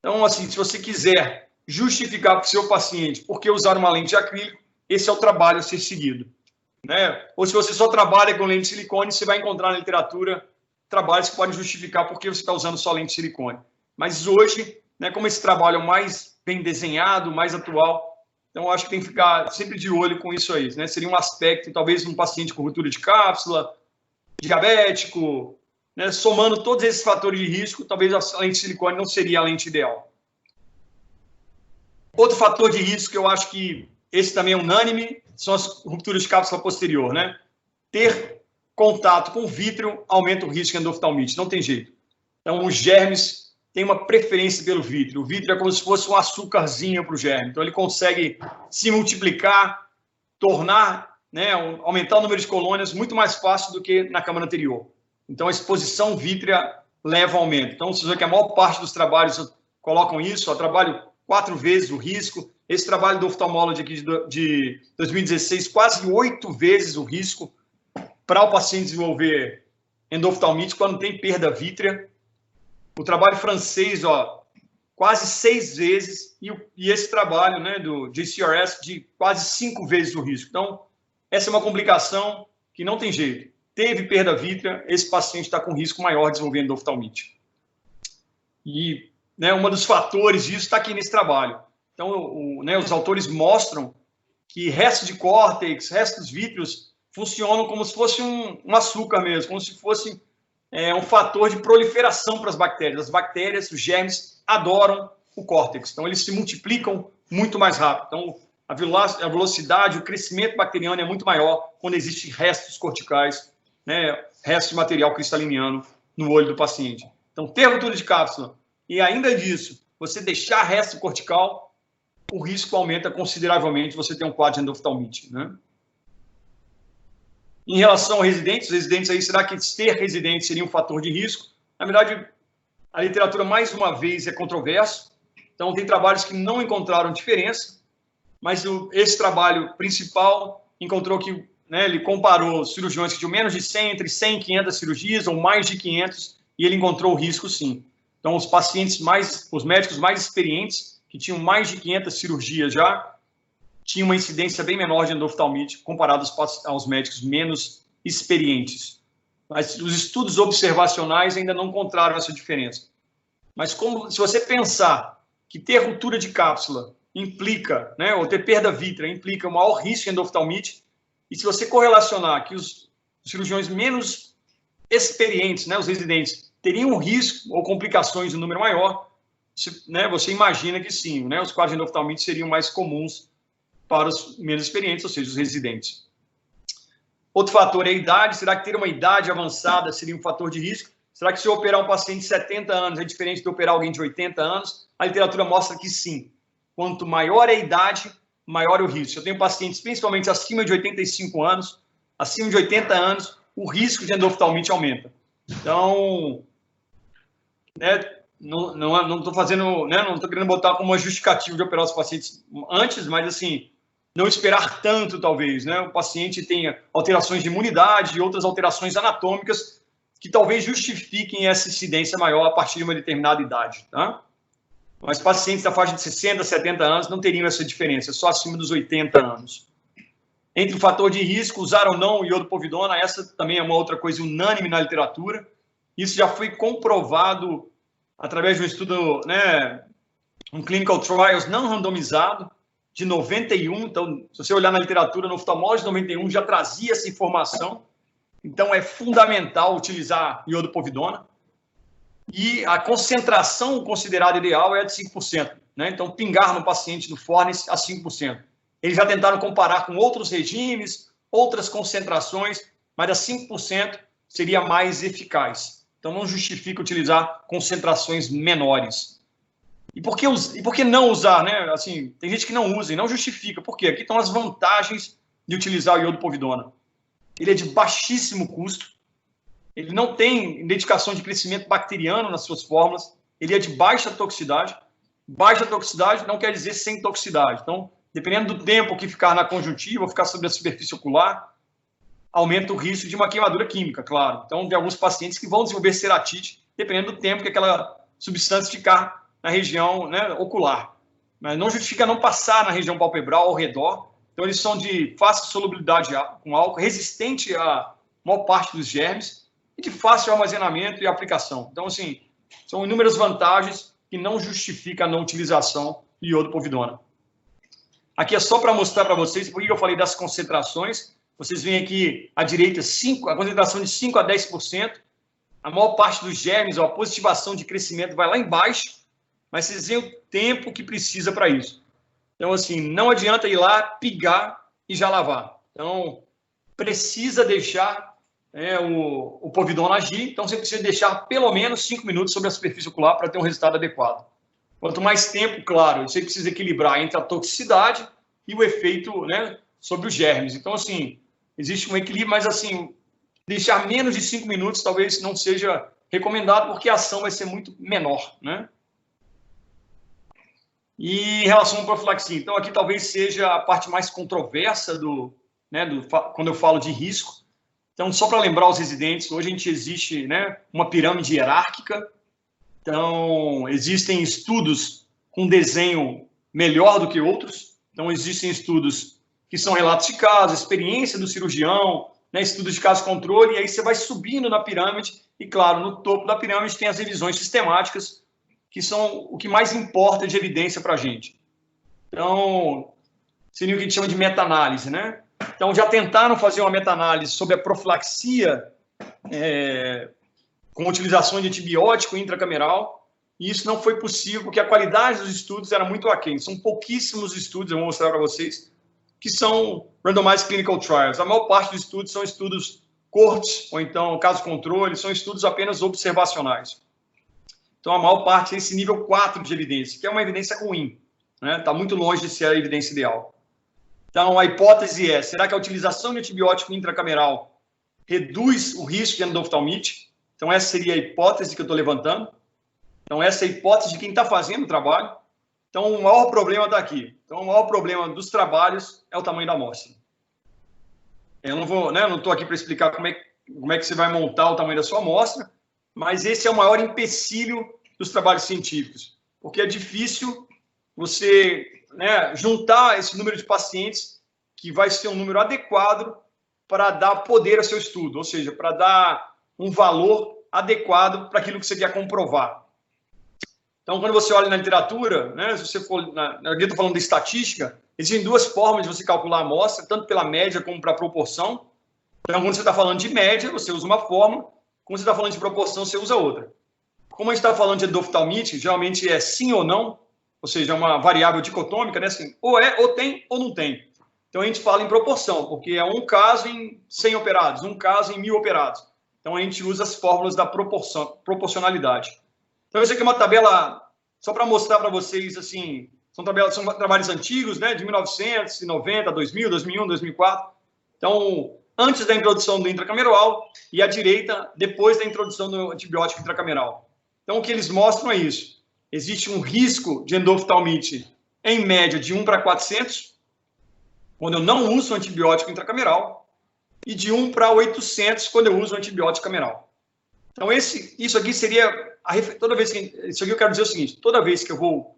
Então, assim, se você quiser justificar para o seu paciente por que usar uma lente de acrílico, esse é o trabalho a ser seguido, né? Ou se você só trabalha com lente de silicone, você vai encontrar na literatura trabalhos que podem justificar por que você está usando só lente de silicone. Mas hoje, né, como esse trabalho é mais bem desenhado, mais atual, então eu acho que tem que ficar sempre de olho com isso aí, né? Seria um aspecto, talvez um paciente com ruptura de cápsula, diabético, né? Somando todos esses fatores de risco, talvez a lente de silicone não seria a lente ideal. Outro fator de risco que eu acho que esse também é unânime são as rupturas de cápsula posterior, né? Ter contato com vítreo aumenta o risco de endoftalmite, não tem jeito. Então, os germes têm uma preferência pelo vítreo. O vítreo é como se fosse um açúcarzinho para o germe. Então, ele consegue se multiplicar, tornar, né, aumentar o número de colônias muito mais fácil do que na câmara anterior. Então, a exposição vítrea leva ao aumento. Então, vocês veem que a maior parte dos trabalhos colocam isso, trabalho 4 vezes o risco. Esse trabalho do oftalmology aqui de 2016, quase 8 vezes o risco para o paciente desenvolver endoftalmite quando tem perda vítrea. O trabalho francês, quase 6 vezes, e esse trabalho, né, do JCRS de quase 5 vezes o risco. Então, essa é uma complicação que não tem jeito. Teve perda vítrea, esse paciente está com risco maior de desenvolver endoftalmite. E, né, um dos fatores disso está aqui nesse trabalho. Então, os autores mostram que restos de córtex, restos vítreos, funcionam como se fosse um açúcar mesmo, como se fosse um fator de proliferação para as bactérias. As bactérias, os germes, adoram o córtex. Então, eles se multiplicam muito mais rápido. Então, a velocidade, o crescimento bacteriano é muito maior quando existem restos corticais, né, restos de material cristaliniano no olho do paciente. Então, ter ruptura de cápsula e, ainda disso, você deixar resto cortical, o risco aumenta consideravelmente, você tem um quadro de endoftalmite, né? Em relação aos residentes aí, será que ter residente seria um fator de risco? Na verdade, a literatura, mais uma vez, é controversa. Então, tem trabalhos que não encontraram diferença, mas esse trabalho principal encontrou que, né, ele comparou cirurgiões que tinham menos de 100, entre 100 e 500 cirurgias, ou mais de 500, e ele encontrou o risco, sim. Então, os médicos mais experientes, que tinham mais de 500 cirurgias já, tinha uma incidência bem menor de endoftalmite comparado aos médicos menos experientes. Mas os estudos observacionais ainda não encontraram essa diferença. Mas se você pensar que ter ruptura de cápsula implica, né, ou ter perda vítrea implica um maior risco de endoftalmite, e se você correlacionar que os cirurgiões menos experientes, né, os residentes, teriam um risco ou complicações em número maior, você imagina que sim, né, os quadros de endoftalmite seriam mais comuns para os menos experientes, ou seja, os residentes. Outro fator é a idade. Será que ter uma idade avançada seria um fator de risco? Será que se eu operar um paciente de 70 anos é diferente de operar alguém de 80 anos? A literatura mostra que sim. Quanto maior é a idade, maior é o risco. Eu tenho pacientes principalmente acima de 85 anos, acima de 80 anos, o risco de endoftalmite aumenta. Então, não estou fazendo, né, não estou querendo botar como uma justificativa de operar os pacientes antes, mas assim, não esperar tanto, talvez, né? O paciente tenha alterações de imunidade e outras alterações anatômicas que talvez justifiquem essa incidência maior a partir de uma determinada idade, tá? Mas pacientes da faixa de 60, 70 anos não teriam essa diferença, só acima dos 80 anos. Entre o fator de risco, usar ou não o iodopovidona, essa também é uma outra coisa unânime na literatura. Isso já foi comprovado através de um estudo, né, um clinical trials não randomizado, de 91. Então, se você olhar na literatura, no oftalmologia 91 já trazia essa informação. Então, é fundamental utilizar iodopovidona. E a concentração considerada ideal é de 5%. Né? Então, pingar no paciente no fornes a 5%. Eles já tentaram comparar com outros regimes, outras concentrações, mas a 5% seria mais eficaz. Então, não justifica utilizar concentrações menores. E por que não usar, né? Assim, tem gente que não usa e não justifica. Por quê? Aqui estão as vantagens de utilizar o iodopovidona. Ele é de baixíssimo custo, ele não tem identificação de crescimento bacteriano nas suas fórmulas, ele é de baixa toxicidade. Baixa toxicidade não quer dizer sem toxicidade. Então, dependendo do tempo que ficar na conjuntiva, ou ficar sobre a superfície ocular, aumenta o risco de uma queimadura química, claro. Então, tem alguns pacientes que vão desenvolver ceratite, dependendo do tempo que aquela substância ficar na região, né, ocular. Mas não justifica não passar na região palpebral ao redor. Então, eles são de fácil solubilidade com álcool, resistente à maior parte dos germes e de fácil armazenamento e aplicação. Então, assim, são inúmeras vantagens que não justificam a não utilização de iodopovidona. Aqui é só para mostrar para vocês por que eu falei das concentrações. Vocês veem aqui à direita a concentração de 5 a 10%. A maior parte dos germes, a positivação de crescimento vai lá embaixo, mas vocês veem o tempo que precisa para isso. Então, assim, não adianta ir lá, pigar e já lavar. Então, precisa deixar o povidona agir. Então, você precisa deixar pelo menos 5 minutos sobre a superfície ocular para ter um resultado adequado. Quanto mais tempo, claro, você precisa equilibrar entre a toxicidade e o efeito, né, sobre os germes. Então, assim, existe um equilíbrio, mas, assim, deixar menos de 5 minutos talvez não seja recomendado, porque a ação vai ser muito menor, né? E em relação à profilaxia, então aqui talvez seja a parte mais controversa quando eu falo de risco. Então, só para lembrar os residentes, hoje a gente existe, né, uma pirâmide hierárquica. Então, existem estudos com desenho melhor do que outros. Então, existem estudos que são relatos de caso, experiência do cirurgião, né, estudos de caso controle, e aí você vai subindo na pirâmide, e claro, no topo da pirâmide tem as revisões sistemáticas, que são o que mais importa de evidência para a gente. Então, seria o que a gente chama de meta-análise, né? Então, já tentaram fazer uma meta-análise sobre a profilaxia com utilização de antibiótico intracameral, e isso não foi possível, porque a qualidade dos estudos era muito aquém. São pouquíssimos estudos, eu vou mostrar para vocês, que são randomized clinical trials. A maior parte dos estudos são estudos cohorts, ou então caso controle, são estudos apenas observacionais. Então, a maior parte é esse nível 4 de evidência, que é uma evidência ruim, né? Está muito longe de ser a evidência ideal. Então, a hipótese é, será que a utilização de antibiótico intracameral reduz o risco de endoftalmite? Então, essa seria a hipótese que eu estou levantando. Então, essa é a hipótese de quem está fazendo o trabalho. Então, o maior problema está aqui. Então, o maior problema dos trabalhos é o tamanho da amostra. Eu não vou, né, não estou aqui para explicar como é que você vai montar o tamanho da sua amostra, mas esse é o maior empecilho dos trabalhos científicos, porque é difícil você, né, juntar esse número de pacientes que vai ser um número adequado para dar poder ao seu estudo, ou seja, para dar um valor adequado para aquilo que você quer comprovar. Então, quando você olha na literatura, né, se você for, eu estou falando de estatística, existem duas formas de você calcular a amostra, tanto pela média como para a proporção. Então, quando você está falando de média, você usa uma forma. Quando você está falando de proporção, você usa outra. Como a gente está falando de endoftalmite, geralmente é sim ou não, ou seja, é uma variável dicotômica, né? Assim, ou tem ou não tem. Então, a gente fala em proporção, porque é um caso em 100 operados, um caso em 1000 operados. Então, a gente usa as fórmulas da proporcionalidade. Então, essa aqui é uma tabela, só para mostrar para vocês, assim, são trabalhos antigos, né? De 1990, 2000, 2001, 2004. Então, antes da introdução do intracameral e à direita, depois da introdução do antibiótico intracameral. Então, o que eles mostram é isso. Existe um risco de endoftalmite, em média, de 1 para 400. quando eu não uso antibiótico intracameral, e de 1 para 800 quando eu uso antibiótico cameral. Então, isso aqui seria, toda vez que, isso aqui eu quero dizer o seguinte, toda vez que eu vou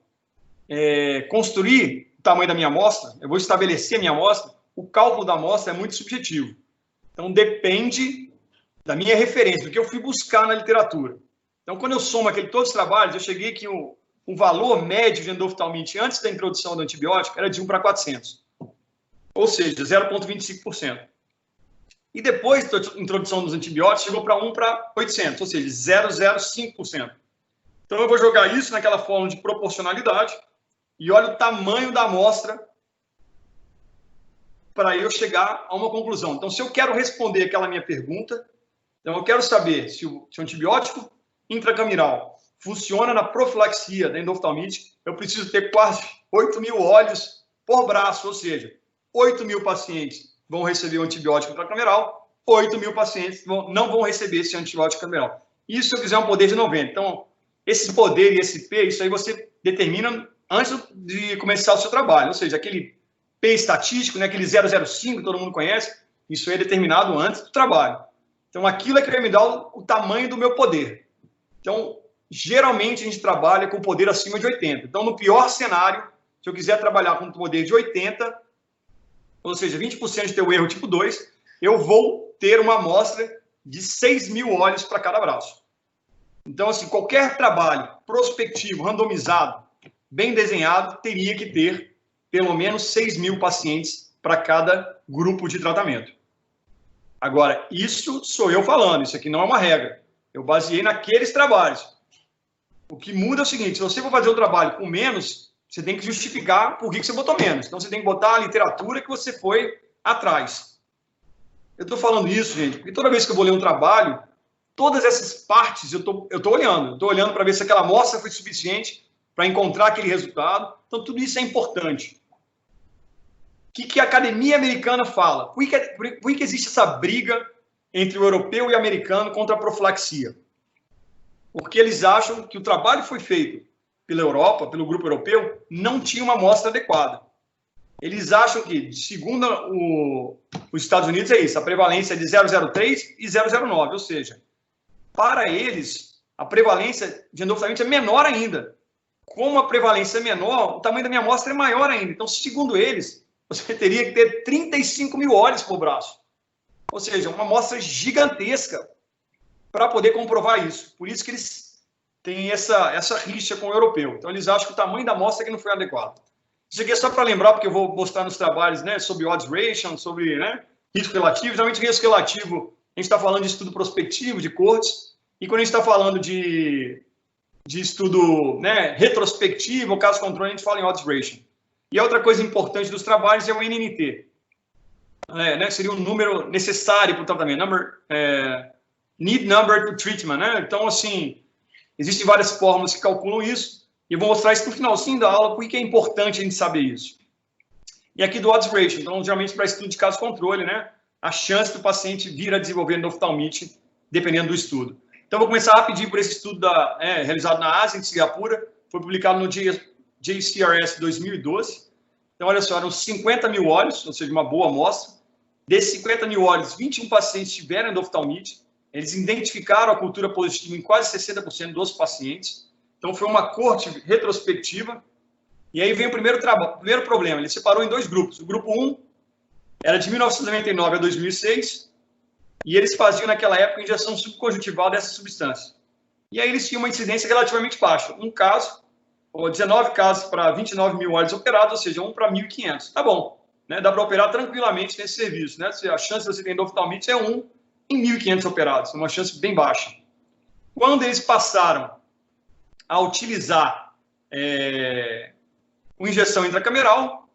construir o tamanho da minha amostra, eu vou estabelecer a minha amostra, o cálculo da amostra é muito subjetivo. Então, depende da minha referência, do que eu fui buscar na literatura. Então, quando eu somo todos os trabalhos, eu cheguei que o valor médio de endoftalmite antes da introdução do antibiótico era de 1 para 400. Ou seja, 0,25%. E depois da introdução dos antibióticos, chegou para 1 para 800, ou seja, 0,05%. Então, eu vou jogar isso naquela fórmula de proporcionalidade e olha o tamanho da amostra para eu chegar a uma conclusão. Então, se eu quero responder aquela minha pergunta, então eu quero saber se o antibiótico intracameral funciona na profilaxia da endoftalmite, eu preciso ter quase 8.000 olhos por braço, ou seja, 8.000 pacientes vão receber o antibiótico intracameral, 8.000 pacientes não vão receber esse antibiótico cameral. Isso se eu quiser um poder de 90. Então, esse poder e esse P, isso aí você determina antes de começar o seu trabalho. Ou seja, aquele P estatístico, né, aquele 0,05 que todo mundo conhece, isso aí é determinado antes do trabalho. Então, aquilo é que vai me dar o tamanho do meu poder. Então, geralmente a gente trabalha com poder acima de 80. Então, no pior cenário, se eu quiser trabalhar com poder de 80, ou seja, 20% de teu erro tipo 2, eu vou ter uma amostra de 6.000 olhos para cada braço. Então, assim, qualquer trabalho prospectivo, randomizado, bem desenhado, teria que ter pelo menos 6.000 pacientes para cada grupo de tratamento. Agora, isso sou eu falando, isso aqui não é uma regra. Eu baseei naqueles trabalhos. O que muda é o seguinte, se você for fazer um trabalho com menos, você tem que justificar por que você botou menos. Então, você tem que botar a literatura que você foi atrás. Eu estou falando isso, gente, porque toda vez que eu vou ler um trabalho, todas essas partes eu estou olhando. Eu estou olhando para ver se aquela amostra foi suficiente para encontrar aquele resultado. Então, tudo isso é importante. O que a academia americana fala? Por que existe essa briga entre o europeu e o americano contra a profilaxia? Porque eles acham que o trabalho foi feito pela Europa, pelo grupo europeu, não tinha uma amostra adequada. Eles acham que, segundo os Estados Unidos, é isso, a prevalência é de 0,03 e 0,09, ou seja, para eles, a prevalência de endoftalmite é menor ainda. Como a prevalência é menor, o tamanho da minha amostra é maior ainda. Então, segundo eles, você teria que ter 35.000 olhos por braço. Ou seja, uma amostra gigantesca para poder comprovar isso. Por isso que eles têm essa rixa com o europeu. Então, eles acham que o tamanho da amostra que não foi adequado. Isso aqui é só para lembrar, porque eu vou mostrar nos trabalhos, né, sobre odds ratio, sobre, né, risco relativo. Geralmente, risco relativo, a gente está falando de estudo prospectivo, de cohorts. E quando a gente está falando de estudo, né, retrospectivo, ou caso controle, a gente fala em odds ratio. E a outra coisa importante dos trabalhos é o NNT, né, que seria um número necessário para o tratamento, need number to treatment, né? Então, assim, existem várias fórmulas que calculam isso, e eu vou mostrar isso no finalzinho da aula, porque é importante a gente saber isso. E aqui do odds ratio, então, geralmente para estudo de caso controle, né, a chance do paciente vir a desenvolver endoftalmite, dependendo do estudo. Então, vou começar rapidinho por esse estudo realizado na Ásia, em Singapura, foi publicado no JCRS 2012. Então, olha só, eram 50.000 olhos, ou seja, uma boa amostra. Desses 50.000 olhos, 21 pacientes tiveram endoftalmite. Eles identificaram a cultura positiva em quase 60% dos pacientes. Então, foi uma coorte retrospectiva. E aí vem o primeiro problema. Ele separou em dois grupos. O grupo 1 era de 1999 a 2006. E eles faziam, naquela época, injeção subconjuntival dessa substância. E aí eles tinham uma incidência relativamente baixa. Um caso, ou 19 casos para 29.000 olhos operados, ou seja, 1 para 1.500. Tá bom, né? Dá para operar tranquilamente nesse serviço, né? A chance de você ter endoftalmite é 1 em 1.500 operados, uma chance bem baixa. Quando eles passaram a utilizar uma injeção intracameral,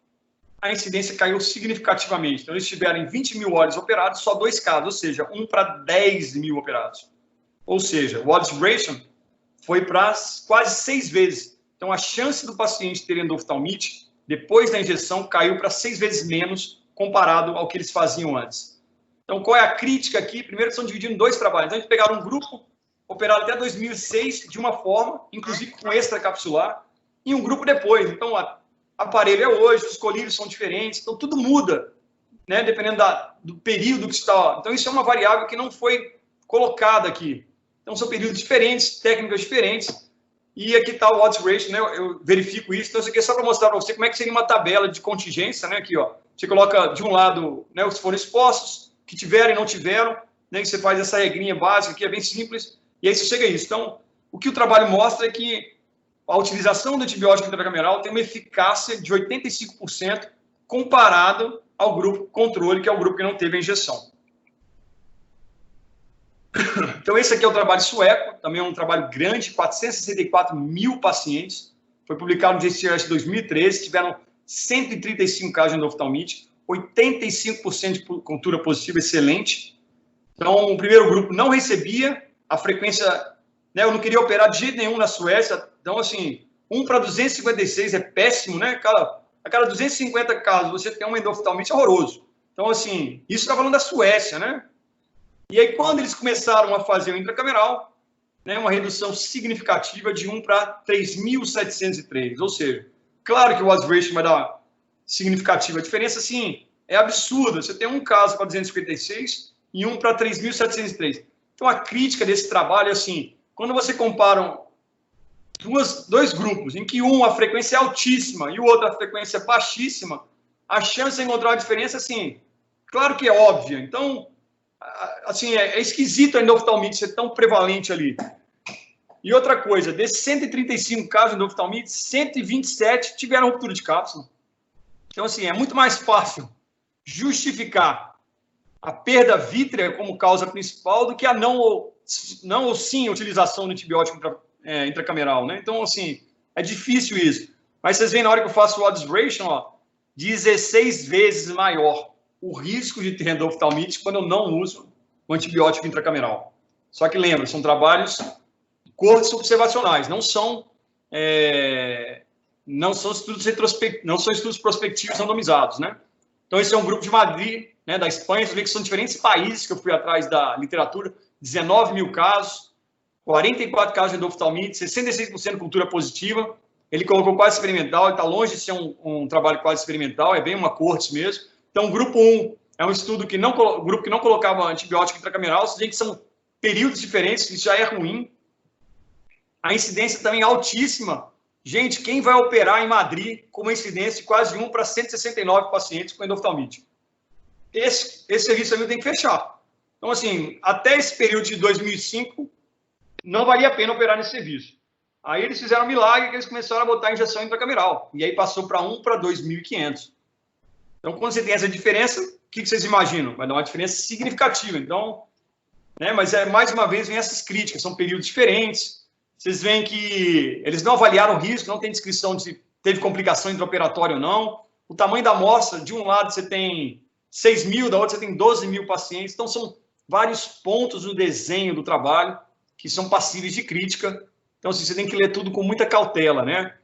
a incidência caiu significativamente. Então, eles tiveram 20.000 olhos operados, só 2 casos, ou seja, 1 para 10.000 operados. Ou seja, o odds ratio foi para quase 6 vezes. Então, a chance do paciente ter endoftalmite, depois da injeção, caiu para 6 vezes menos comparado ao que eles faziam antes. Então, qual é a crítica aqui? Primeiro, eles estão dividindo em 2 trabalhos. Então, a gente pegaram um grupo operado até 2006 de uma forma, inclusive com extracapsular, e um grupo depois. Então, aparelho é hoje, os colírios são diferentes, então tudo muda, né, dependendo do período que está. Então, isso é uma variável que não foi colocada aqui. Então, são períodos diferentes, técnicas diferentes, e aqui está o odds ratio, né, eu verifico isso. Então, isso aqui é só para mostrar para você como é que seria uma tabela de contingência, né, aqui, ó. Você coloca de um lado, né, os que foram expostos, que tiveram e não tiveram, né, que você faz essa regrinha básica, que é bem simples, e aí você chega a isso. Então, o que o trabalho mostra é que a utilização do antibiótico intracameral tem uma eficácia de 85% comparado ao grupo controle, que é o grupo que não teve a injeção. Então, esse aqui é o trabalho sueco, também é um trabalho grande, 464 mil pacientes, foi publicado no JCRS de 2013, tiveram 135 casos de endoftalmite, 85% de cultura positiva, excelente. Então, o primeiro grupo não recebia, a frequência, né, eu não queria operar de jeito nenhum na Suécia, então, assim, 1 para 256 é péssimo, né? A cada 250 casos você tem um endoftalmite horroroso. Então, assim, isso está falando da Suécia, né? E aí, quando eles começaram a fazer o intracameral, né, uma redução significativa de 1 para 3.703. Ou seja, claro que o odds ratio vai dar significativa. A diferença, assim, é absurda. Você tem um caso para 256 e um para 3.703. Então, a crítica desse trabalho é assim, quando você compara dois grupos, em que um a frequência é altíssima e o outro a frequência é baixíssima, a chance de encontrar uma diferença, assim, claro que é óbvia. Então, assim, é esquisito a endoftalmite ser tão prevalente ali. E outra coisa, desses 135 casos de endoftalmite, 127 tiveram ruptura de cápsula. Então, assim, é muito mais fácil justificar a perda vítrea como causa principal do que a não ou sim utilização do antibiótico intracameral, né? Então, assim, é difícil isso. Mas vocês veem na hora que eu faço o odds ratio, ó, 16 vezes maior o risco de ter endoftalmite quando eu não uso o antibiótico intracameral. Só que lembra, são trabalhos cohortes observacionais, não são estudos retrospectivos, não são estudos prospectivos randomizados, né? Então, esse é um grupo de Madrid, né, da Espanha. Você vê que são diferentes países que eu fui atrás da literatura, 19 mil casos, 44 casos de endoftalmite, 66% cultura positiva. Ele colocou quase experimental, ele está longe de ser um trabalho quase experimental, é bem uma cohorte mesmo. Então, o grupo 1 é um estudo que grupo que não colocava antibiótico intracameral, você vê que são períodos diferentes, isso já é ruim. A incidência também é altíssima. Gente, quem vai operar em Madrid com uma incidência de quase 1 para 169 pacientes com endoftalmite? Esse serviço também tem que fechar. Então, assim, até esse período de 2005, não valia a pena operar nesse serviço. Aí eles fizeram um milagre que eles começaram a botar injeção intracameral. E aí passou para 1 para 2.500. Então, quando você tem essa diferença, o que vocês imaginam? Vai dar uma diferença significativa. Então, né, mas mais uma vez, vem essas críticas. São períodos diferentes. Vocês veem que eles não avaliaram o risco, não tem descrição de se teve complicação intraoperatória ou não. O tamanho da amostra, de um lado você tem 6 mil, da outra você tem 12 mil pacientes. Então, são vários pontos no desenho do trabalho que são passíveis de crítica. Então, assim, você tem que ler tudo com muita cautela, né?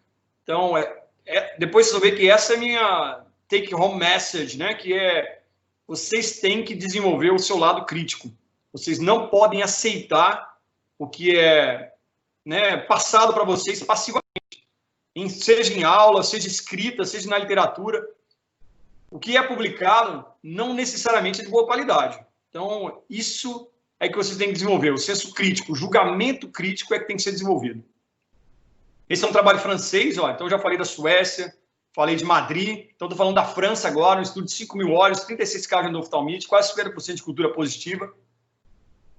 Então, depois você vai ver que essa é a minha take-home message, né? Que é, vocês têm que desenvolver o seu lado crítico. Vocês não podem aceitar o que é, né, passado para vocês passivamente. Seja em aula, seja escrita, seja na literatura. O que é publicado não necessariamente é de boa qualidade. Então, isso é que vocês têm que desenvolver. O senso crítico, o julgamento crítico é que tem que ser desenvolvido. Esse é um trabalho francês, ó. Então, eu já falei da Suécia, falei de Madrid. Então, estou falando da França agora, um estudo de 5 mil olhos, 36 casos de endoftalmite, quase 50% de cultura positiva.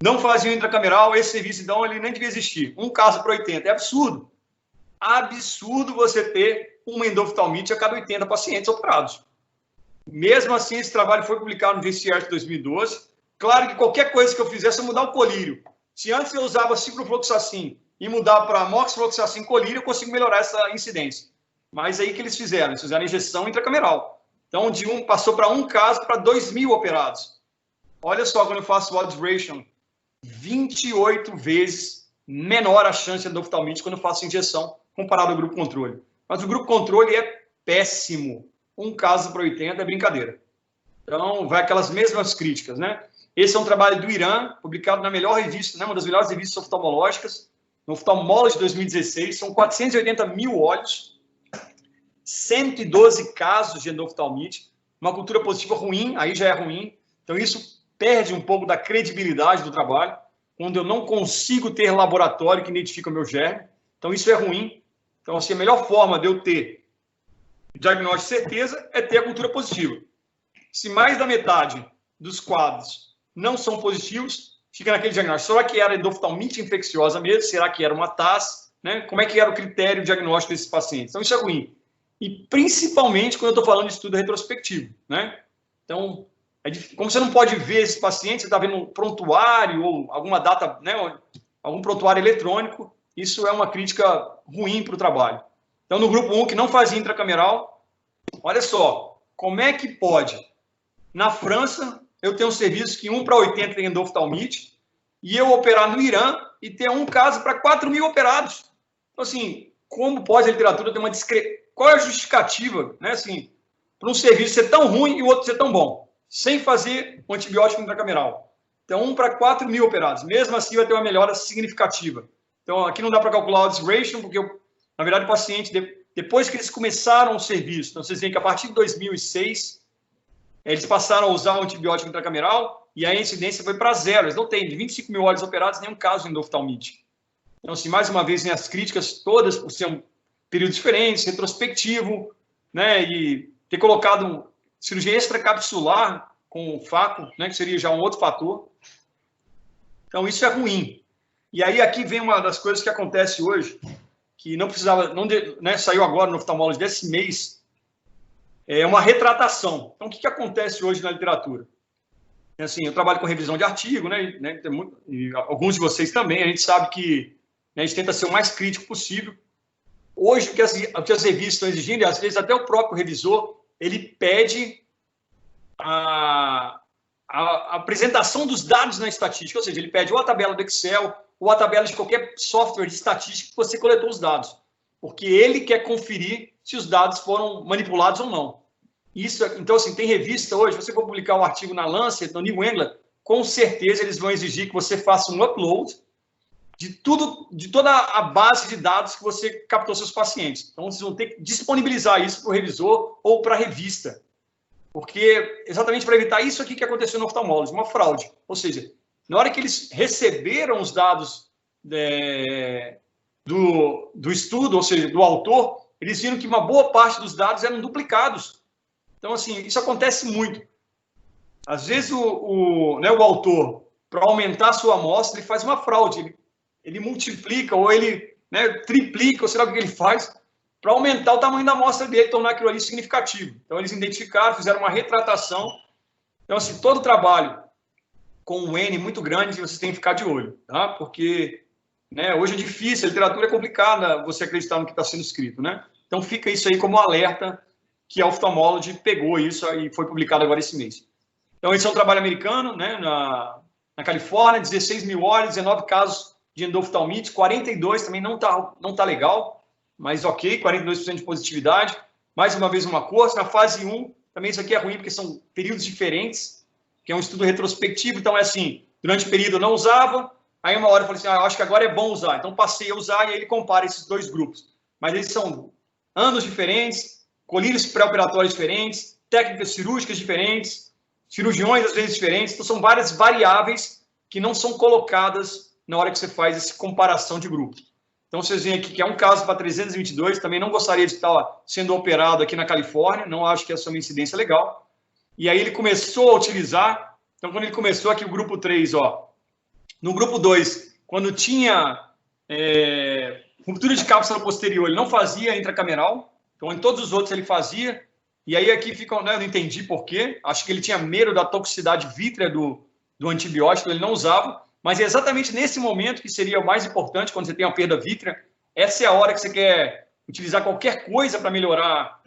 Não faziam intracameral, esse serviço, então, ele nem devia existir. Um caso por 80. É absurdo. Absurdo você ter uma endoftalmite a cada 80 pacientes operados. Mesmo assim, esse trabalho foi publicado no JCR de 2012. Claro que qualquer coisa que eu fizesse, eu mudar o colírio. Se antes eu usava ciprofloxacin e mudar para moxifloxacin colírio, eu consigo melhorar essa incidência. Mas aí que eles fizeram injeção intracameral. Então, passou para um caso para 2.000 operados. Olha só, quando eu faço o odds ratio, 28 vezes menor a chance de endoftalmite quando eu faço injeção comparado ao grupo controle. Mas o grupo controle é péssimo. Um caso para 80 é brincadeira. Então, vai aquelas mesmas críticas, né? Esse é um trabalho do Irã, publicado na melhor revista, né, uma das melhores revistas oftalmológicas, no Ophthalmology de 2016. São 480 mil olhos. 112 casos de endoftalmite, uma cultura positiva ruim, aí já é ruim. Então, isso perde um pouco da credibilidade do trabalho, quando eu não consigo ter laboratório que identifica o meu germe. Então, isso é ruim. Então, assim, a melhor forma de eu ter diagnóstico de certeza é ter a cultura positiva. Se mais da metade dos quadros não são positivos, fica naquele diagnóstico. Será que era endoftalmite infecciosa mesmo? Será que era uma TAS? Né? Como é que era o critério diagnóstico desses pacientes? Então, isso é ruim. E principalmente quando eu estou falando de estudo retrospectivo. Né? Então, como você não pode ver esse paciente, você está vendo um prontuário ou alguma data, né, algum prontuário eletrônico, isso é uma crítica ruim para o trabalho. Então, no grupo 1, que não fazia intracameral, olha só, como é que pode? Na França, eu tenho um serviço que 1 para 80 tem endoftalmite, e eu operar no Irã e ter um caso para 4.000 operados. Então, assim, como pode a literatura ter uma discrepância? Qual é a justificativa, né, assim, para um serviço ser tão ruim e o outro ser tão bom, sem fazer um antibiótico intracameral? Então, 1 para 4.000 operados. Mesmo assim, vai ter uma melhora significativa. Então, aqui não dá para calcular o odds ratio, porque, na verdade, o paciente, depois que eles começaram o serviço, então vocês veem que a partir de 2006, eles passaram a usar o antibiótico intracameral e a incidência foi para zero. Eles não têm, de 25.000 olhos operados, nenhum caso de endoftalmite. Então, assim, mais uma vez, as críticas todas por ser um período diferente, retrospectivo, né, e ter colocado cirurgia extracapsular com o FACO, né, que seria já um outro fator. Então, isso é ruim. E aí, aqui vem uma das coisas que acontece hoje, que não precisava, né, saiu agora no oftalmologia desse mês, é uma retratação. Então, o que acontece hoje na literatura? Assim, eu trabalho com revisão de artigo, né, e alguns de vocês também, a gente sabe que, né, a gente tenta ser o mais crítico possível. Hoje, o que as revistas estão exigindo, e às vezes até o próprio revisor, ele pede a apresentação dos dados na estatística, ou seja, ele pede ou a tabela do Excel, ou a tabela de qualquer software de estatística que você coletou os dados, porque ele quer conferir se os dados foram manipulados ou não. Isso, então, assim, tem revista hoje, você for publicar um artigo na Lancet, no New England, com certeza eles vão exigir que você faça um upload de toda a base de dados que você captou seus pacientes. Então, vocês vão ter que disponibilizar isso para o revisor ou para a revista, porque exatamente para evitar isso aqui que aconteceu no oftalmologia, uma fraude. Ou seja, na hora que eles receberam os dados do estudo, ou seja, do autor, eles viram que uma boa parte dos dados eram duplicados. Então, assim, isso acontece muito. Às vezes, o autor, para aumentar a sua amostra, ele faz uma fraude. Ele multiplica ou ele, né, triplica, ou sei lá o que ele faz, para aumentar o tamanho da amostra dele, tornar aquilo ali significativo. Então, eles identificaram, fizeram uma retratação. Então, assim, todo trabalho com um N muito grande, vocês têm que ficar de olho, tá? Porque, né, hoje é difícil, a literatura é complicada você acreditar no que está sendo escrito, né? Então, fica isso aí como alerta que a Ophthalmology pegou isso e foi publicado agora esse mês. Então, esse é um trabalho americano, né, na Califórnia, 16.000 olhos, 19 casos de endoftalmite, 42 também não tá legal, mas ok, 42% de positividade. Mais uma vez uma coisa, na fase 1, também isso aqui é ruim, porque são períodos diferentes, que é um estudo retrospectivo, então é assim, durante o período eu não usava, aí uma hora eu falei assim, eu acho que agora é bom usar, então passei a usar e aí ele compara esses dois grupos. Mas eles são anos diferentes, colírios pré-operatórios diferentes, técnicas cirúrgicas diferentes, cirurgiões às vezes diferentes, então são várias variáveis que não são colocadas na hora que você faz essa comparação de grupos. Então, vocês veem aqui que é um caso para 322, também não gostaria de estar sendo operado aqui na Califórnia, não acho que essa é uma incidência legal. E aí ele começou a utilizar, então quando ele começou aqui o grupo 3, ó, no grupo 2, quando tinha ruptura de cápsula posterior, ele não fazia intracameral, então em todos os outros ele fazia, e aí aqui fica, né, eu não entendi por quê, acho que ele tinha medo da toxicidade vítrea do antibiótico, ele não usava, mas é exatamente nesse momento que seria o mais importante, quando você tem uma perda vítrea, essa é a hora que você quer utilizar qualquer coisa para melhorar,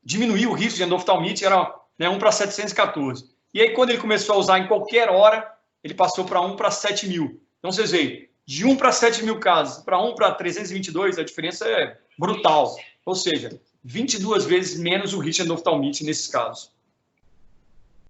diminuir o risco de endoftalmite, era, né, 1 para 714. E aí, quando ele começou a usar em qualquer hora, ele passou para 1 para 7.000. Então, vocês veem, de 1 para 7.000 casos para 1 para 322, a diferença é brutal. Ou seja, 22 vezes menos o risco de endoftalmite nesses casos.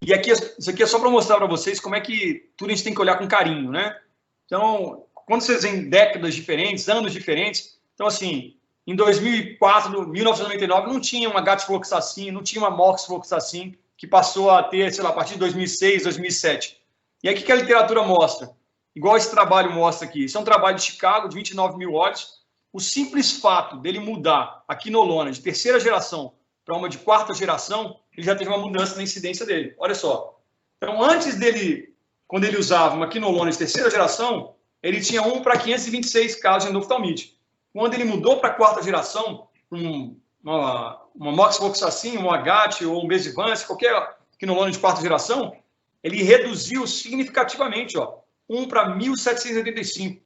E aqui, isso aqui é só para mostrar para vocês como é que tudo a gente tem que olhar com carinho, né? Então, quando vocês veem décadas diferentes, anos diferentes, então, assim, Em 2004, 1999, não tinha uma gatifloxacin, não tinha uma moxifloxacin, que passou a ter, sei lá, a partir de 2006, 2007. E aí, o que a literatura mostra? Igual esse trabalho mostra aqui. Isso é um trabalho de Chicago, de 29 mil olhos. O simples fato dele mudar a quinolona de terceira geração para uma de quarta geração, ele já teve uma mudança na incidência dele. Olha só. Então, antes dele, quando ele usava uma quinolona de terceira geração, ele tinha 1 para 526 casos de endoftalmite. Quando ele mudou para a quarta geração, uma moxifloxacin, um Agate ou um Besivance, qualquer quinolona de quarta geração, ele reduziu significativamente, ó, 1 para 1.785.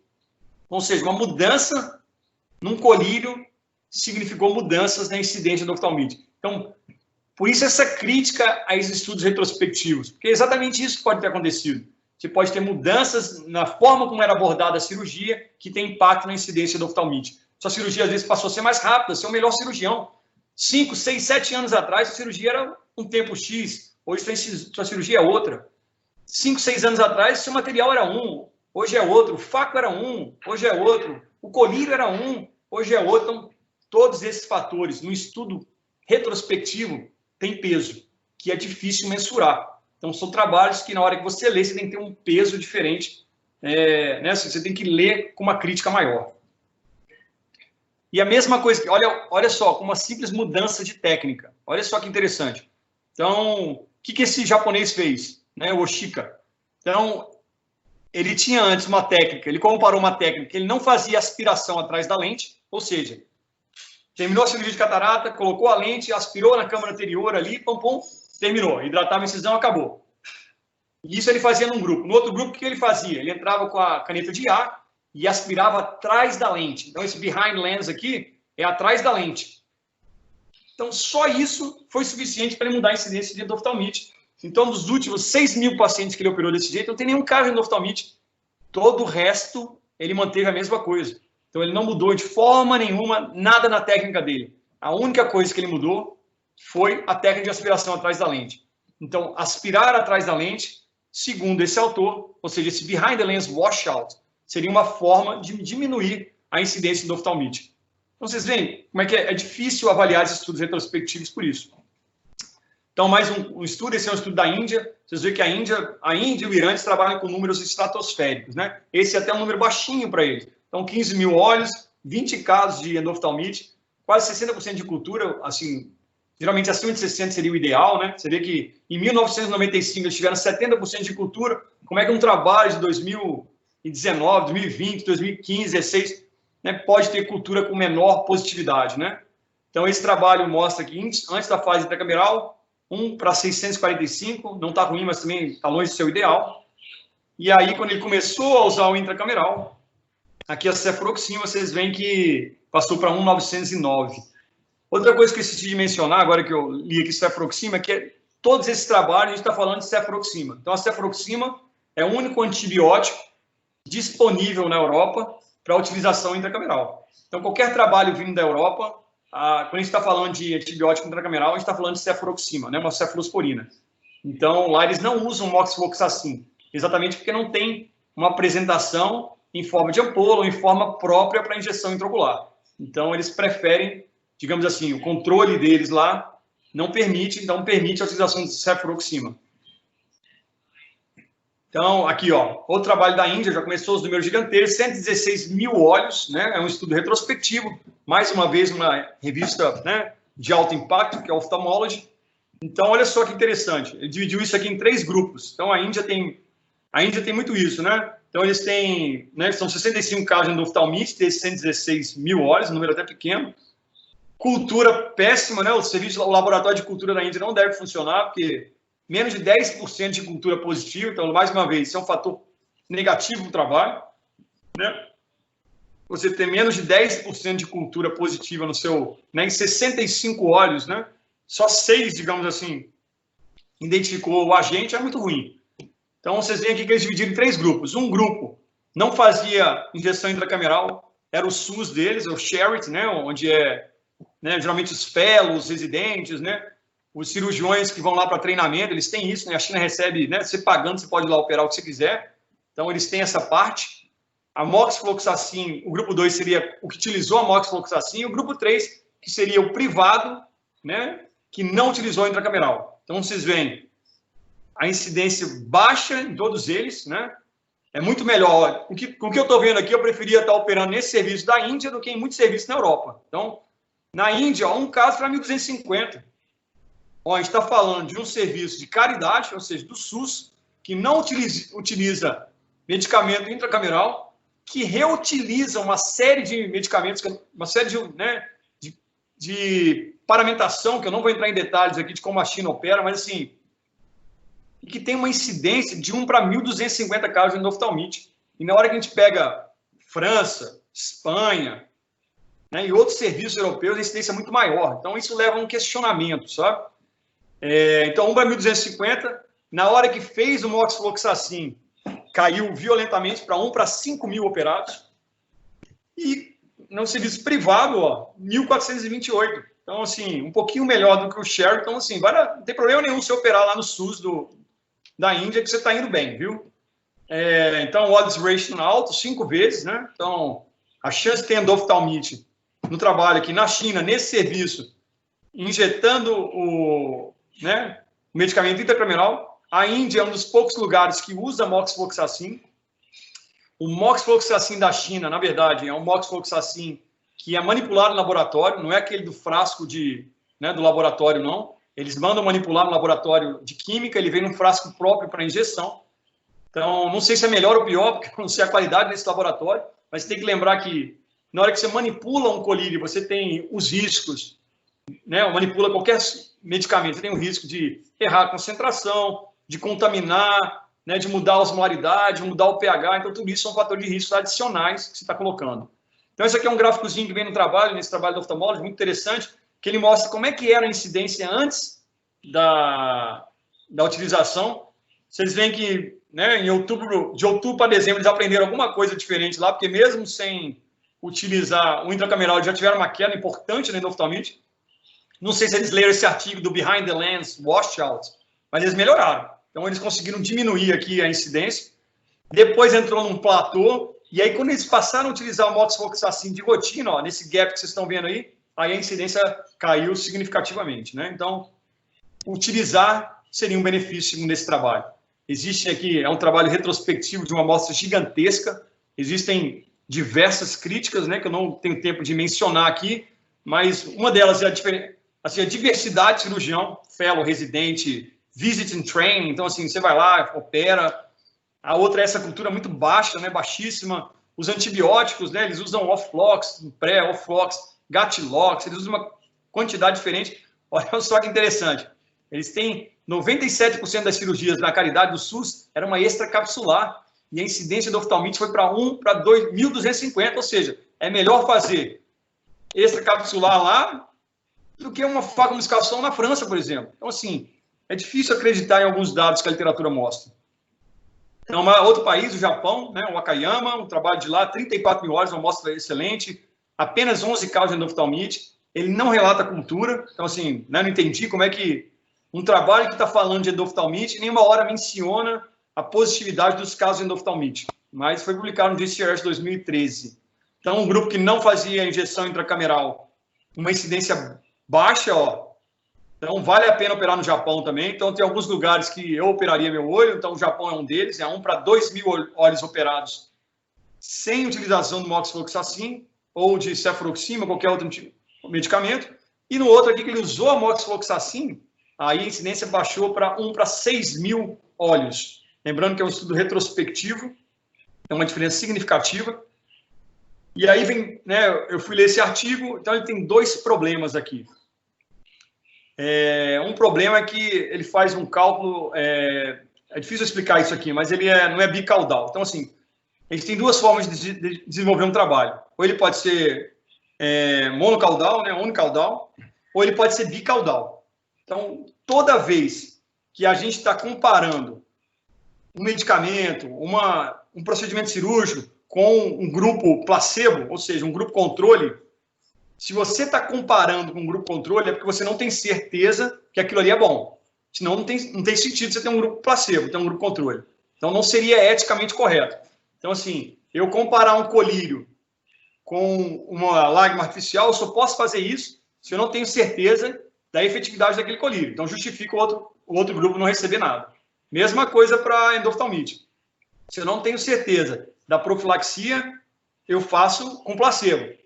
Ou seja, uma mudança num colírio significou mudanças na incidência de endoftalmite. Então, por isso essa crítica a esses estudos retrospectivos, porque é exatamente isso que pode ter acontecido. Você pode ter mudanças na forma como era abordada a cirurgia que tem impacto na incidência de oftalmite. Sua cirurgia, às vezes, passou a ser mais rápida, ser o melhor cirurgião. 5, 6, 7 anos atrás, a cirurgia era um tempo X. Hoje, sua cirurgia é outra. 5, 6 anos atrás, seu material era um. Hoje é outro. O faco era um. Hoje é outro. O colírio era um. Hoje é outro. Então, todos esses fatores, no estudo retrospectivo, têm peso, que é difícil mensurar. Então, são trabalhos que, na hora que você lê, você tem que ter um peso diferente. Né? Você tem que ler com uma crítica maior. E a mesma coisa, olha só, com uma simples mudança de técnica. Olha só que interessante. Então, o que esse japonês fez? Né? O Oshika. Então, ele tinha antes uma técnica, ele comparou uma técnica que ele não fazia aspiração atrás da lente, ou seja, terminou a cirurgia de catarata, colocou a lente, aspirou na câmara anterior ali, pum, pum, terminou. Hidratava a incisão, acabou. E isso ele fazia num grupo. No outro grupo, o que ele fazia? Ele entrava com a caneta de ar e aspirava atrás da lente. Então, esse behind lens aqui é atrás da lente. Então, só isso foi suficiente para ele mudar a incidência de endoftalmite. Então, dos últimos 6 mil pacientes que ele operou desse jeito, não tem nenhum caso de endoftalmite. Todo o resto, ele manteve a mesma coisa. Então, ele não mudou de forma nenhuma nada na técnica dele. A única coisa que ele mudou foi a técnica de aspiração atrás da lente. Então, aspirar atrás da lente, segundo esse autor, ou seja, esse behind the lens washout, seria uma forma de diminuir a incidência de oftalmite. Então, vocês veem como é que é difícil avaliar esses estudos retrospectivos por isso. Então, mais um estudo, esse é um estudo da Índia. Vocês veem que a Índia e o Irã trabalham com números estratosféricos, né? Esse é até um número baixinho para eles. Então, 15 mil olhos, 20 casos de endoftalmite, quase 60% de cultura, assim, geralmente acima de 60 seria o ideal, né? Você vê que em 1995 eles tiveram 70% de cultura. Como é que um trabalho de 2019, 2020, 2015, 2016, né, pode ter cultura com menor positividade, né? Então, esse trabalho mostra que antes da fase intracameral, 1 para 645, não está ruim, mas também está longe do seu ideal. E aí, quando ele começou a usar o intracameral, aqui a cefuroxima, vocês veem que passou para 1,909. Outra coisa que eu esqueci de mencionar, agora que eu li aqui cefuroxima, é que todos esses trabalhos a gente está falando de cefuroxima. Então, a cefuroxima é o único antibiótico disponível na Europa para utilização intracameral. Então, qualquer trabalho vindo da Europa, quando a gente está falando de antibiótico intracameral, a gente está falando de cefuroxima, né, uma cefalosporina. Então, lá eles não usam moxifloxacin, exatamente porque não tem uma apresentação em forma de ampola ou em forma própria para injeção intraocular. Então, eles preferem, digamos assim, o controle deles lá não permite, então permite a utilização de cefuroxima. Então, aqui, ó, outro trabalho da Índia, já começou os números gigantescos, 116 mil olhos, né? É um estudo retrospectivo, mais uma vez uma revista, né, de alto impacto, que é a Ophthalmology. Então, olha só que interessante, ele dividiu isso aqui em 3 grupos. Então, a Índia tem muito isso, né? Então, eles têm, né, são 65 casos de oftalmite, desses 116 mil olhos, um número até pequeno. Cultura péssima, né? O laboratório de cultura da Índia não deve funcionar, porque menos de 10% de cultura positiva, então, mais uma vez, isso é um fator negativo do trabalho, né? Você ter menos de 10% de cultura positiva no seu, né, em 65 olhos, né? Só 6, digamos assim, identificou o agente, é muito ruim. Então, vocês veem aqui que eles dividiram em 3 grupos. Um grupo não fazia injeção intracameral, era o SUS deles, o Charity, né, onde é, né, geralmente os fellows, os residentes, né, os cirurgiões que vão lá para treinamento, eles têm isso, né? A China recebe, né? Você pagando, você pode ir lá operar o que você quiser. Então, eles têm essa parte. a moxifloxacin, o grupo 2 seria o que utilizou a moxifloxacin, e o grupo 3, que seria o privado, né, que não utilizou a intracameral. Então, vocês veem a incidência baixa em todos eles, né? É muito melhor. Com o que eu estou vendo aqui, eu preferia estar operando nesse serviço da Índia do que em muitos serviços na Europa. Então, na Índia, um caso para 1.250. A gente está falando de um serviço de caridade, ou seja, do SUS, que não utiliza medicamento intracameral, que reutiliza uma série de medicamentos, uma série de, né, de paramentação, que eu não vou entrar em detalhes aqui de como a China opera, mas assim, e que tem uma incidência de 1 para 1.250 casos de endoftalmite. E na hora que a gente pega França, Espanha, né, e outros serviços europeus, a incidência é muito maior. Então, isso leva a um questionamento, sabe? Então, 1 para 1.250, na hora que fez o moxifloxacin, caiu violentamente para 1 para 5.000 operados. E no serviço privado, 1.428. Então, assim, um pouquinho melhor do que o share. Então, assim, não tem problema nenhum você operar lá no SUS da Índia, que você está indo bem, viu? Então, o odds ratio alto, 5 vezes, né? Então, a chance de ter endoftalmite no trabalho aqui na China, nesse serviço, injetando o medicamento intracameral. A Índia é um dos poucos lugares que usa moxifloxacin. O moxifloxacin da China, na verdade, é um moxifloxacin que é manipulado no laboratório, não é aquele do frasco do laboratório, não. Eles mandam manipular no laboratório de química, ele vem num frasco próprio para injeção. Então, não sei se é melhor ou pior, porque eu não sei a qualidade desse laboratório, mas tem que lembrar que na hora que você manipula um colírio, você tem os riscos, né? Manipula qualquer medicamento, você tem o risco de errar a concentração, de contaminar, né? De mudar a osmolaridade, mudar o pH. Então, tudo isso são fatores de risco adicionais que você está colocando. Então, esse aqui é um gráficozinho que vem no trabalho, nesse trabalho do oftalmologista, muito interessante, que ele mostra como é que era a incidência antes da utilização. Vocês veem que, né, de outubro para dezembro, eles aprenderam alguma coisa diferente lá, porque mesmo sem utilizar o intracameral, eles já tiveram uma queda importante na endoftalmite. Não sei se eles leram esse artigo do Behind the Lens Washout, mas eles melhoraram. Então, eles conseguiram diminuir aqui a incidência. Depois entrou num platô, e aí, quando eles passaram a utilizar o moxifloxacin de rotina, nesse gap que vocês estão vendo aí a incidência caiu significativamente, né? Então, utilizar seria um benefício nesse trabalho. Existe aqui, é um trabalho retrospectivo de uma amostra gigantesca, existem diversas críticas, né, que eu não tenho tempo de mencionar aqui, mas uma delas é a diversidade de cirurgião, fellow, residente, visiting training, então, assim, você vai lá, opera. A outra é essa cultura muito baixa, né, baixíssima. Os antibióticos, né, eles usam Oflox, pré, Oflox, Gatilox, eles usam uma quantidade diferente. Olha só que interessante. Eles têm 97% das cirurgias na caridade do SUS era uma extracapsular e a incidência do oftalmite foi para 1 para 2.250, ou seja, é melhor fazer extracapsular lá do que uma facomuscação na França, por exemplo. Então, assim, é difícil acreditar em alguns dados que a literatura mostra. Então, outro país, o Japão, né, o Wakayama, um trabalho de lá, 34 mil horas, uma amostra excelente, apenas 11 casos de endoftalmite, ele não relata cultura, então, assim, né, não entendi como é que um trabalho que está falando de endoftalmite, nenhuma hora menciona a positividade dos casos de endoftalmite, mas foi publicado no JCRS 2013. Então, um grupo que não fazia injeção intracameral, uma incidência baixa, então vale a pena operar no Japão também. Então, tem alguns lugares que eu operaria meu olho, então o Japão é um deles, é 1 para 2.000 olhos operados sem utilização do moxifloxacin ou de cefuroxima, qualquer outro medicamento. E no outro aqui que ele usou a moxifloxacin, aí a incidência baixou para 1 para 6.000 olhos. Lembrando que é um estudo retrospectivo, é uma diferença significativa. E aí vem, né, eu fui ler esse artigo, então ele tem dois problemas aqui. Um problema é que ele faz um cálculo, é difícil explicar isso aqui, mas ele não é bicaudal. Então, assim, a gente tem duas formas de desenvolver um trabalho. Ou ele pode ser monocaudal, né, unicaudal, ou ele pode ser bicaudal. Então, toda vez que a gente está comparando um medicamento, um procedimento cirúrgico com um grupo placebo, ou seja, um grupo controle, se você está comparando com um grupo controle, é porque você não tem certeza que aquilo ali é bom. Senão não tem sentido você ter um grupo placebo, ter um grupo controle. Então, não seria eticamente correto. Então, assim, eu comparar um colírio com uma lágrima artificial, eu só posso fazer isso se eu não tenho certeza da efetividade daquele colírio. Então, justifica o outro grupo não receber nada. Mesma coisa para endoftalmite. Se eu não tenho certeza da profilaxia, eu faço com placebo.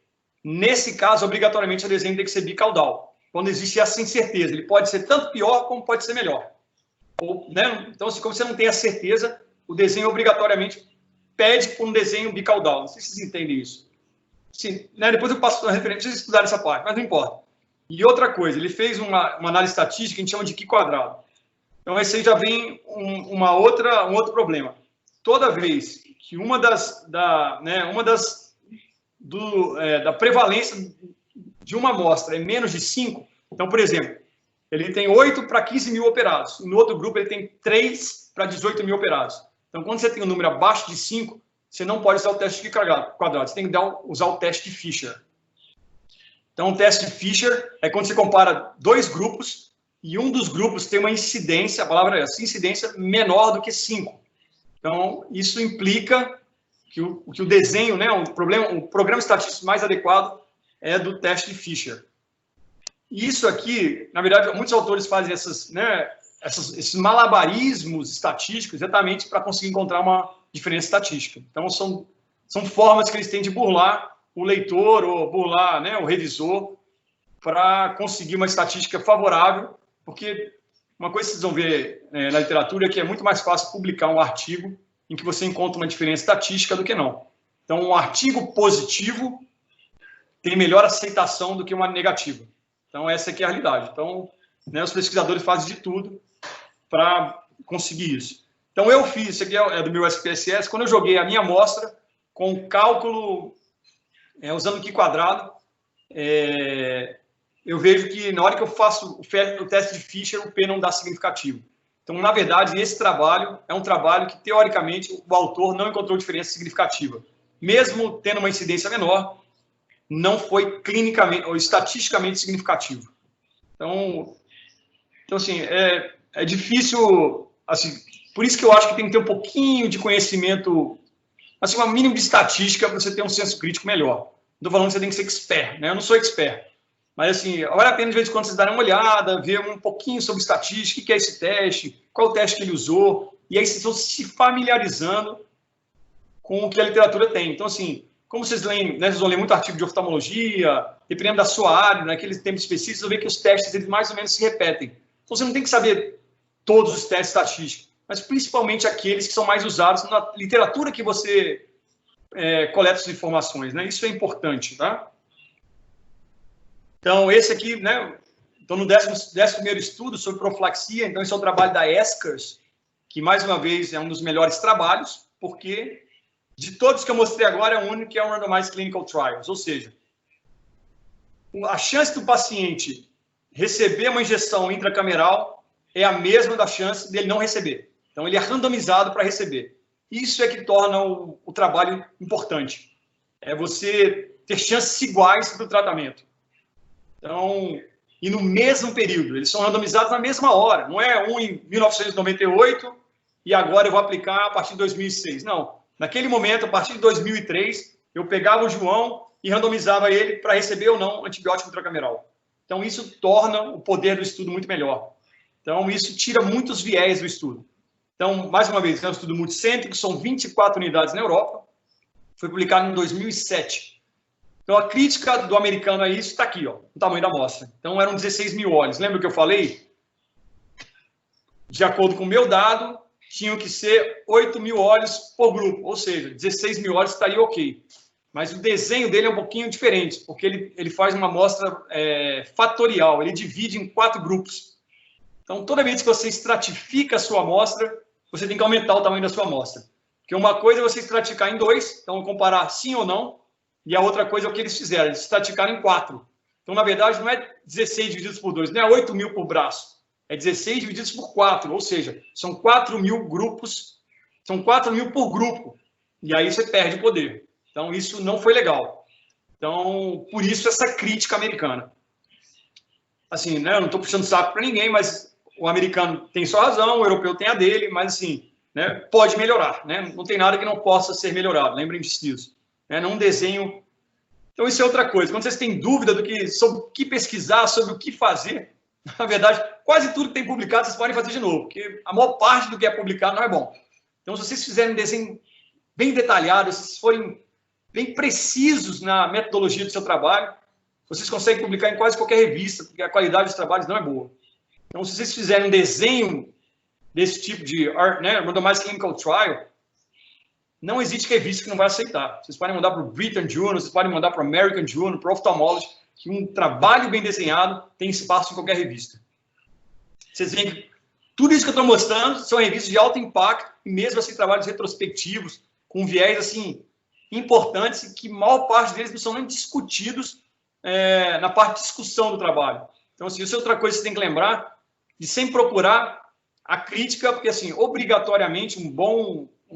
Nesse caso, obrigatoriamente, o desenho tem que ser bicaudal. Quando existe essa incerteza, ele pode ser tanto pior como pode ser melhor. Ou, né? Então, assim, como você não tem a certeza, o desenho obrigatoriamente pede por um desenho bicaudal. Não sei se vocês entendem isso. Sim, né? Depois eu passo a referência, vocês estudarem essa parte, mas não importa. E outra coisa, ele fez uma análise estatística que a gente chama de Q quadrado. Então, esse aí já vem um outro problema. Toda vez que da prevalência de uma amostra é menos de 5, então, por exemplo, ele tem 8 para 15 mil operados, e no outro grupo ele tem 3 para 18 mil operados. Então, quando você tem um número abaixo de 5, você não pode usar o teste de quadrado, você tem que usar o teste de Fisher. Então, o teste de Fisher é quando você compara dois grupos e um dos grupos tem uma incidência, a palavra é essa, incidência menor do que 5. Então, isso implica que o desenho, né, o programa estatístico mais adequado é do teste de Fisher. E isso aqui, na verdade, muitos autores fazem esses malabarismos estatísticos exatamente para conseguir encontrar uma diferença estatística. Então, são formas que eles têm de burlar o leitor ou burlar, né, o revisor para conseguir uma estatística favorável, porque uma coisa que vocês vão ver na literatura é que é muito mais fácil publicar um artigo em que você encontra uma diferença estatística do que não. Então, um artigo positivo tem melhor aceitação do que uma negativa. Então, essa aqui é a realidade. Então, né, os pesquisadores fazem de tudo para conseguir isso. Então, eu fiz, isso aqui é do meu SPSS, quando eu joguei a minha amostra com cálculo, usando Q quadrado, eu vejo que na hora que eu faço o teste de Fisher, o P não dá significativo. Então, na verdade, esse trabalho é um trabalho que, teoricamente, o autor não encontrou diferença significativa. Mesmo tendo uma incidência menor, não foi clinicamente ou estatisticamente significativo. Então assim, é difícil, assim, por isso que eu acho que tem que ter um pouquinho de conhecimento, assim, um mínimo de estatística para você ter um senso crítico melhor. Não estou falando que você tem que ser expert, né? Eu não sou expert. Mas, assim, vale a pena, de vez em quando, vocês darem uma olhada, ver um pouquinho sobre estatística, o que é esse teste, qual o teste que ele usou, e aí vocês vão se familiarizando com o que a literatura tem. Então, assim, como vocês leem, né, vocês vão ler muito artigo de oftalmologia, dependendo da sua área, naqueles tempos específicos, você vê que os testes, eles mais ou menos se repetem. Então, você não tem que saber todos os testes estatísticos, mas principalmente aqueles que são mais usados na literatura que você coleta as informações, né? Isso é importante, tá? Então, esse aqui, né? Então, no 11º estudo sobre profilaxia, então, esse é o trabalho da Eskers, que, mais uma vez, é um dos melhores trabalhos, porque de todos que eu mostrei agora, é o único que é um Randomized Clinical Trials, ou seja, a chance do paciente receber uma injeção intracameral é a mesma da chance dele não receber. Então, ele é randomizado para receber. Isso é que torna o trabalho importante. É você ter chances iguais do tratamento. Então, e no mesmo período, eles são randomizados na mesma hora. Não é um em 1998 e agora eu vou aplicar a partir de 2006. Não. Naquele momento, a partir de 2003, eu pegava o João e randomizava ele para receber ou não antibiótico intracameral. Então, isso torna o poder do estudo muito melhor. Então, isso tira muitos viés do estudo. Então, mais uma vez, é um estudo multicêntrico, são 24 unidades na Europa, foi publicado em 2007. Então, a crítica do americano a isso está aqui, ó, o tamanho da amostra. Então, eram 16 mil olhos. Lembra que eu falei? De acordo com o meu dado, tinham que ser 8 mil olhos por grupo, ou seja, 16 mil olhos estaria ok. Mas o desenho dele é um pouquinho diferente, porque ele faz uma amostra fatorial, ele divide em 4 grupos. Então, toda vez que você estratifica a sua amostra, você tem que aumentar o tamanho da sua amostra. Porque uma coisa é você estratificar em 2, então comparar sim ou não, e a outra coisa é o que eles fizeram, eles estratificaram em 4. Então, na verdade, não é 16 divididos por 2, não é 8 mil por braço, é 16 divididos por 4, ou seja, são 4 mil grupos, são 4 mil por grupo, e aí você perde o poder. Então, isso não foi legal. Então, por isso, essa crítica americana. Assim, né, eu não estou puxando saco para ninguém, mas o americano tem sua razão, o europeu tem a dele, mas, assim, né, pode melhorar, né? Não tem nada que não possa ser melhorado, lembrem-se disso. Né? Num desenho... Então, isso é outra coisa. Quando vocês têm dúvida sobre o que pesquisar, sobre o que fazer, na verdade, quase tudo que tem publicado vocês podem fazer de novo, porque a maior parte do que é publicado não é bom. Então, se vocês fizerem um desenho bem detalhado, se vocês forem bem precisos na metodologia do seu trabalho, vocês conseguem publicar em quase qualquer revista, porque a qualidade dos trabalhos não é boa. Então, se vocês fizerem um desenho desse tipo de, né, Randomized Clinical Trial, não existe revista que não vai aceitar. Vocês podem mandar para o Britain Journal, vocês podem mandar para o American Journal, para o Ophthalmology, que um trabalho bem desenhado tem espaço em qualquer revista. Vocês veem que tudo isso que eu estou mostrando são revistas de alto impacto, e mesmo assim trabalhos retrospectivos, com viés assim, importantes, e que a maior parte deles não são nem discutidos na parte de discussão do trabalho. Então, assim, isso é outra coisa que você tem que lembrar, de sempre procurar a crítica, porque, assim, obrigatoriamente, um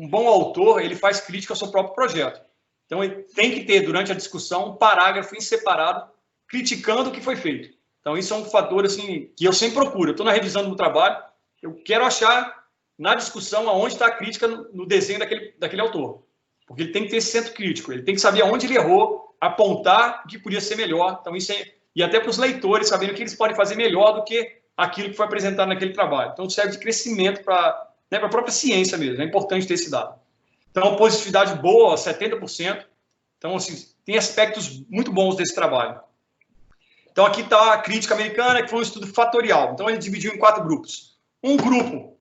bom autor, ele faz crítica ao seu próprio projeto. Então, ele tem que ter, durante a discussão, um parágrafo em separado, criticando o que foi feito. Então, isso é um fator, assim, que eu sempre procuro. Eu estou na revisão do meu trabalho, eu quero achar, na discussão, aonde está a crítica no desenho daquele autor. Porque ele tem que ter esse centro crítico, ele tem que saber aonde ele errou, apontar o que podia ser melhor. Então, isso e até para os leitores saberem o que eles podem fazer melhor do que aquilo que foi apresentado naquele trabalho. Então, serve de crescimento para a própria ciência mesmo. É importante ter esse dado. Então, positividade boa, 70%. Então, assim, tem aspectos muito bons desse trabalho. Então, aqui está a crítica americana, que foi um estudo fatorial. Então, ele dividiu em 4 grupos. Um grupo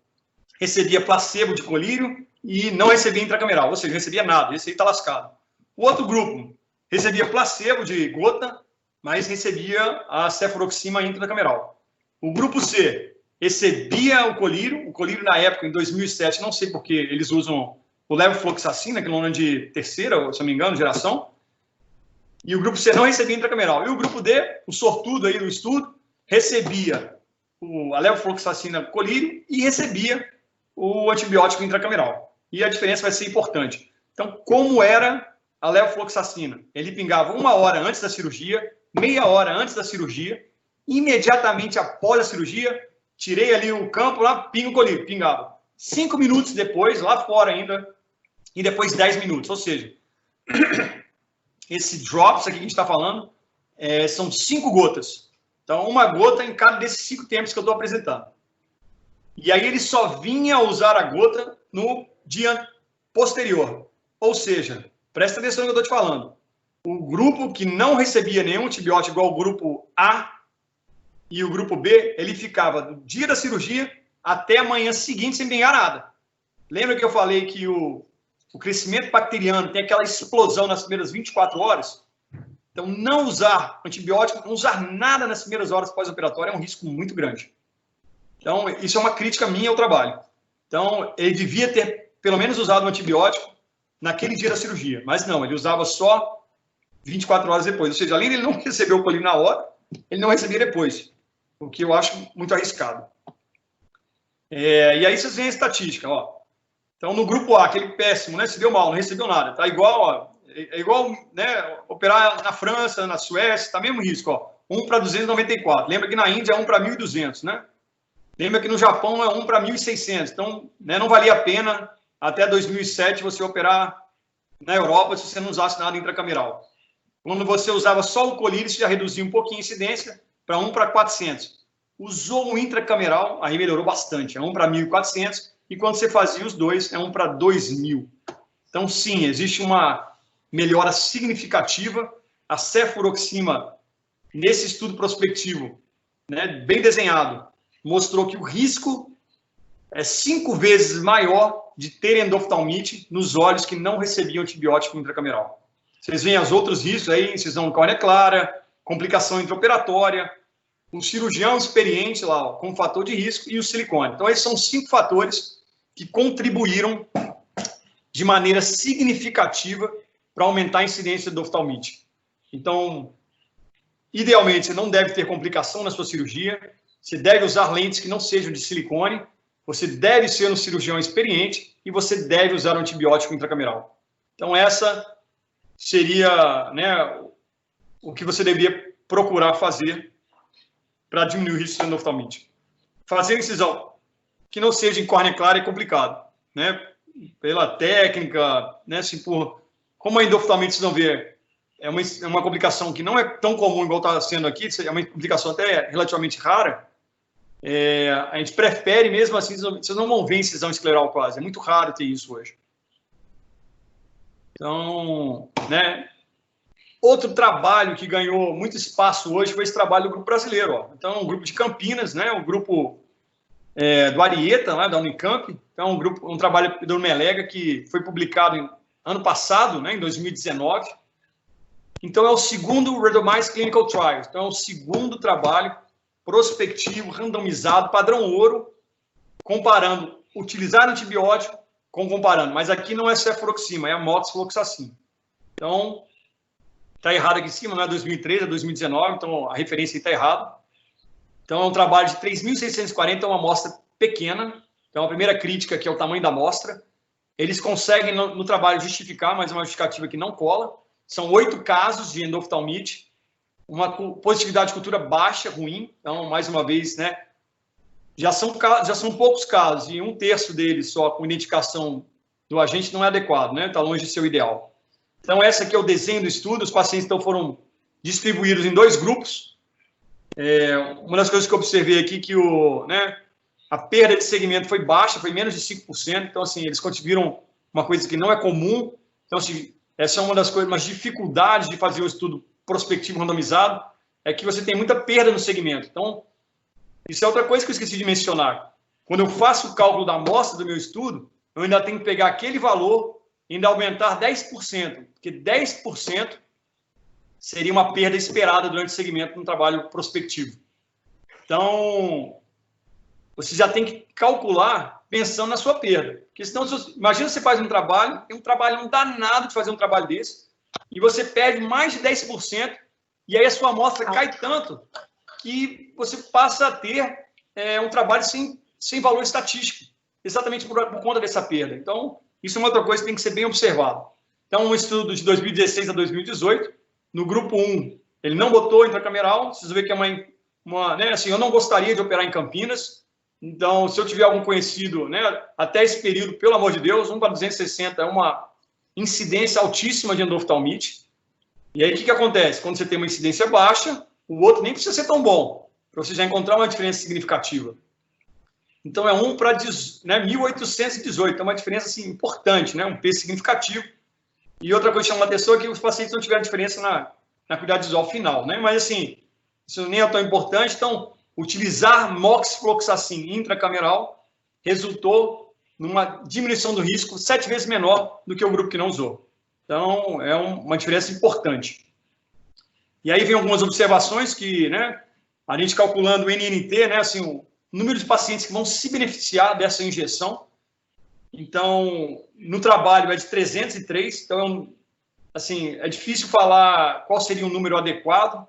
recebia placebo de colírio e não recebia intracameral, ou seja, recebia nada. Esse aí está lascado. O outro grupo recebia placebo de gota, mas recebia a cefuroxima intracameral. O grupo C recebia o colírio na época, em 2007, não sei porque eles usam o levofloxacina, que é um nome de terceira, se não me engano, geração, e o grupo C não recebia intracameral. E o grupo D, o sortudo aí do estudo, recebia a levofloxacina colírio e recebia o antibiótico intracameral. E a diferença vai ser importante. Então, como era a levofloxacina? Ele pingava 1 hora antes da cirurgia, meia hora antes da cirurgia, imediatamente após a cirurgia, tirei ali o campo, lá, pinga o colírio, pingava. 5 minutos depois, lá fora ainda, e depois 10 minutos. Ou seja, esse drops aqui que a gente está falando, são 5 gotas. Então, 1 gota em cada desses 5 tempos que eu estou apresentando. E aí ele só vinha usar a gota no dia posterior. Ou seja, presta atenção no que eu estou te falando. O grupo que não recebia nenhum antibiótico, igual o grupo A e o grupo B, ele ficava do dia da cirurgia até a manhã seguinte sem pegar nada. Lembra que eu falei que o crescimento bacteriano tem aquela explosão nas primeiras 24 horas? Então, não usar antibiótico, não usar nada nas primeiras horas pós-operatório é um risco muito grande. Então, isso é uma crítica minha ao trabalho. Então, ele devia ter, pelo menos, usado um antibiótico naquele dia da cirurgia. Mas não, ele usava só 24 horas depois. Ou seja, além de ele não receber o colírio na hora, ele não recebia depois. O que eu acho muito arriscado. E aí vocês veem a estatística, ó. Então, no grupo A, aquele péssimo, né? Se deu mal, não recebeu nada. Tá igual, ó. É igual, né? Operar na França, na Suécia, tá mesmo risco, ó. 1 para 294. Lembra que na Índia é 1 para 1.200, né? Lembra que no Japão é 1 para 1.600. Então, né, não valia a pena até 2007 você operar na Europa se você não usasse nada intracameral. Quando você usava só o colírio, você já reduzia um pouquinho a incidência para 1 para 400. Usou o intracameral, aí melhorou bastante. É 1 para 1.400. E quando você fazia os dois, é 1 para 2.000. Então, sim, existe uma melhora significativa. A cefuroxima, nesse estudo prospectivo, né, bem desenhado, mostrou que o risco é 5 vezes maior de ter endoftalmite nos olhos que não recebiam antibiótico intracameral. Vocês veem os outros riscos aí, incisão de córnea clara, complicação intraoperatória, o cirurgião experiente lá, ó, com fator de risco e o silicone. Então, esses são 5 fatores que contribuíram de maneira significativa para aumentar a incidência de oftalmite. Então, idealmente, você não deve ter complicação na sua cirurgia, você deve usar lentes que não sejam de silicone, você deve ser um cirurgião experiente e você deve usar um antibiótico intracameral. Então, essa seria, né, o que você deveria procurar fazer para diminuir o risco de endoftalmite. Fazer incisão que não seja em córnea clara é complicado, né, pela técnica, né, assim, como a endoftalmite, vocês vão ver, é uma complicação que não é tão comum igual está sendo aqui, é uma complicação até relativamente rara. A gente prefere mesmo assim, vocês não vão ver incisão escleral quase, é muito raro ter isso hoje. Então, né, outro trabalho que ganhou muito espaço hoje foi esse trabalho do grupo brasileiro. Ó. Então, um grupo de Campinas, né, um grupo do Arieta, lá da Unicamp. Então, um trabalho do Melega que foi publicado ano passado, né, em 2019. Então, é o segundo Randomized Clinical Trial. Então, é o segundo trabalho prospectivo, randomizado, padrão ouro, comparando, utilizar antibiótico comparando. Mas aqui não é cefuroxima, é a moxifloxacin. Então, está errado aqui em cima, não é 2013, é 2019, então a referência está errada. Então, é um trabalho de 3.640, uma amostra pequena. Então, a primeira crítica que é o tamanho da amostra. Eles conseguem, no trabalho, justificar, mas é uma justificativa que não cola. São 8 casos de endoftalmite, uma positividade de cultura baixa, ruim. Então, mais uma vez, né, já são poucos casos, e 1/3 deles só com identificação do agente não é adequado, né? Está longe de ser o ideal. Então, essa aqui é o desenho do estudo. Os pacientes então foram distribuídos em 2 grupos. Uma das coisas que eu observei aqui que a perda de segmento foi baixa, foi menos de 5%. Então, assim, eles conseguiram uma coisa que não é comum. Então, assim, essa é uma das coisas, umas dificuldades de fazer o estudo prospectivo randomizado, é que você tem muita perda no segmento. Então, isso é outra coisa que eu esqueci de mencionar. Quando eu faço o cálculo da amostra do meu estudo, eu ainda tenho que pegar aquele valor e ainda aumentar 10%, porque 10% seria uma perda esperada durante o segmento no trabalho prospectivo. Então, você já tem que calcular pensando na sua perda. Porque senão, imagina você faz um trabalho, tem um trabalho não danado de fazer um trabalho desse, e você perde mais de 10%, e aí a sua amostra cai tanto que você passa a ter um trabalho sem valor estatístico, exatamente por conta dessa perda. Então, isso é uma outra coisa que tem que ser bem observado. Então, um estudo de 2016 a 2018, no grupo 1, ele não botou intracameral, vocês vão ver que é né, assim, eu não gostaria de operar em Campinas, então, se eu tiver algum conhecido, né, até esse período, pelo amor de Deus, 1/260 é uma incidência altíssima de endoftalmite. E aí, o que acontece? Quando você tem uma incidência baixa, o outro nem precisa ser tão bom, para você já encontrar uma diferença significativa. Então, é 1 para 1.818, é uma diferença assim, importante, né? Um peso significativo. E outra coisa que chama a atenção é que os pacientes não tiveram diferença na qualidade visual final, né? Mas, assim, isso nem é tão importante. Então, utilizar moxifloxacin intracameral resultou numa diminuição do risco 7 vezes menor do que o grupo que não usou. Então, é uma diferença importante. E aí vem algumas observações que, né, a gente calculando o NNT, né, assim, o número de pacientes que vão se beneficiar dessa injeção. Então, no trabalho é de 303, então, assim, é difícil falar qual seria um número adequado,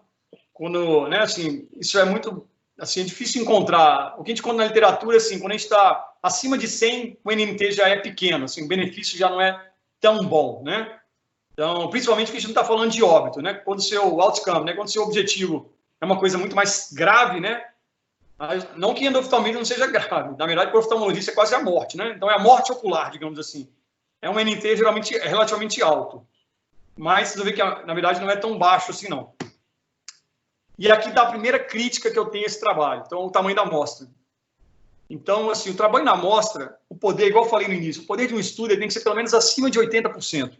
quando, né, assim, isso é muito, assim, é difícil encontrar. O que a gente encontra na literatura, assim, quando a gente está acima de 100, o NNT já é pequeno, assim, o benefício já não é tão bom, né? Então, principalmente porque a gente não está falando de óbito, né? Quando o seu outcome, né? Quando o seu objetivo é uma coisa muito mais grave, né? Não que endoftalmite não seja grave. Na verdade, por oftalmologista é quase a morte, né? Então, é a morte ocular, digamos assim. É um NNT geralmente relativamente alto. Mas, vocês vão ver que, na verdade, não é tão baixo assim, não. E aqui está a primeira crítica que eu tenho a esse trabalho. Então, o tamanho da amostra. Então, assim, o trabalho na amostra, o poder, igual eu falei no início, o poder de um estudo tem que ser pelo menos acima de 80%.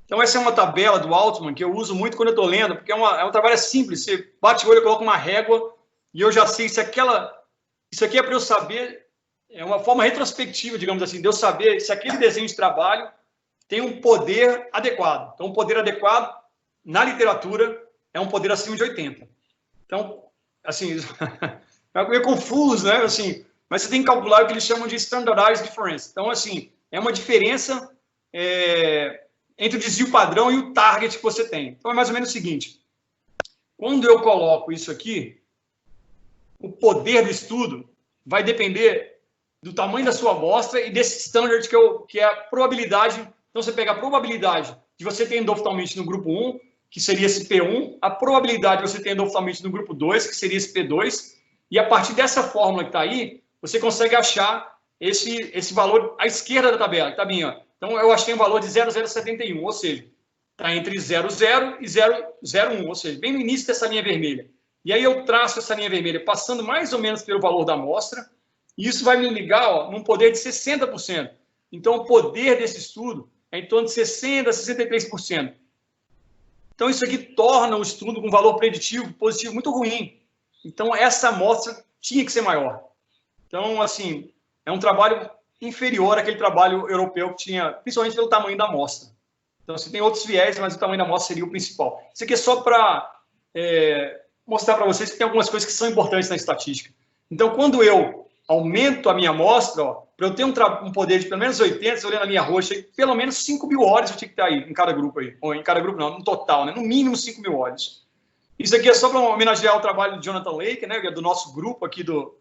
Então, essa é uma tabela do Altman que eu uso muito quando eu estou lendo, porque é um trabalho simples. Você bate o olho, coloca uma régua e eu já sei se isso aqui é para eu saber, é uma forma retrospectiva, digamos assim, de eu saber se aquele desenho de trabalho tem um poder adequado. Então, um poder adequado, na literatura, é um poder acima de 80. Então, assim, é meio confuso, né? Assim, mas você tem que calcular o que eles chamam de standardized difference. Então, assim, é uma diferença entre o desvio padrão e o target que você tem. Então, é mais ou menos o seguinte. Quando eu coloco isso aqui, o poder do estudo vai depender do tamanho da sua amostra e desse standard que é a probabilidade. Então, você pega a probabilidade de você ter endoftalmite no grupo 1, que seria esse P1, a probabilidade de você ter endoftalmite no grupo 2, que seria esse P2, e a partir dessa fórmula que está aí, você consegue achar esse valor à esquerda da tabela, que está bem, ó. Então, eu achei um valor de 0,071, ou seja, está entre 0,0 e 0,01, ou seja, bem no início dessa linha vermelha. E aí eu traço essa linha vermelha passando mais ou menos pelo valor da amostra, e isso vai me ligar, ó, num poder de 60%. Então, o poder desse estudo é em torno de 60% a 63%. Então, isso aqui torna o estudo com valor preditivo positivo muito ruim. Então, essa amostra tinha que ser maior. Então, assim, é um trabalho inferior àquele trabalho europeu que tinha, principalmente pelo tamanho da amostra. Então, você tem outros viés, mas o tamanho da amostra seria o principal. Isso aqui é só para mostrar para vocês que tem algumas coisas que são importantes na estatística. Então, quando eu aumento a minha amostra, para eu ter um poder de pelo menos 80, olhando a linha roxa, pelo menos 5.000 olhos eu tinha que ter aí, em cada grupo aí. Ou em cada grupo não, no total, né? No mínimo 5.000 olhos. Isso aqui é só para homenagear o trabalho do Jonathan Lake, né? Do nosso grupo aqui do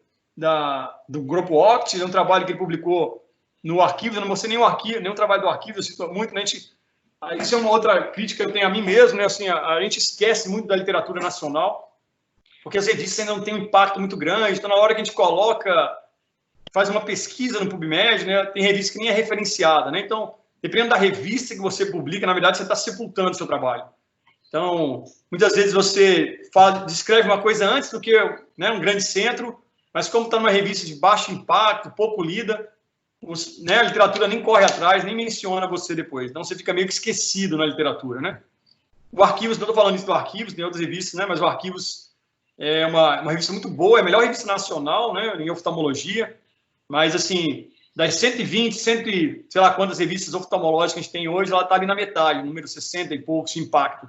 grupo OPT, é um trabalho que ele publicou no arquivo, eu não mostrei nenhum arquivo, nenhum trabalho do arquivo, eu cito muito, né? Isso é uma outra crítica que eu tenho a mim mesmo, né? Assim, a gente esquece muito da literatura nacional, porque as revistas ainda não têm um impacto muito grande, então na hora que a gente faz uma pesquisa no PubMed, né? Tem revista que nem é referenciada, né? Então, dependendo da revista que você publica, na verdade, você está sepultando o seu trabalho. Então, muitas vezes você descreve uma coisa antes do que, né, um grande centro, mas como está numa revista de baixo impacto, pouco lida, né, a literatura nem corre atrás, nem menciona você depois. Então, você fica meio que esquecido na literatura, né? O Arquivos, não estou falando isso do Arquivos, tem outras revistas, né? Mas o Arquivos é uma revista muito boa, é a melhor revista nacional, né, em oftalmologia. Mas, assim, das 120, sei lá quantas revistas oftalmológicas que a gente tem hoje, ela está ali na metade, número 60 e poucos de impacto.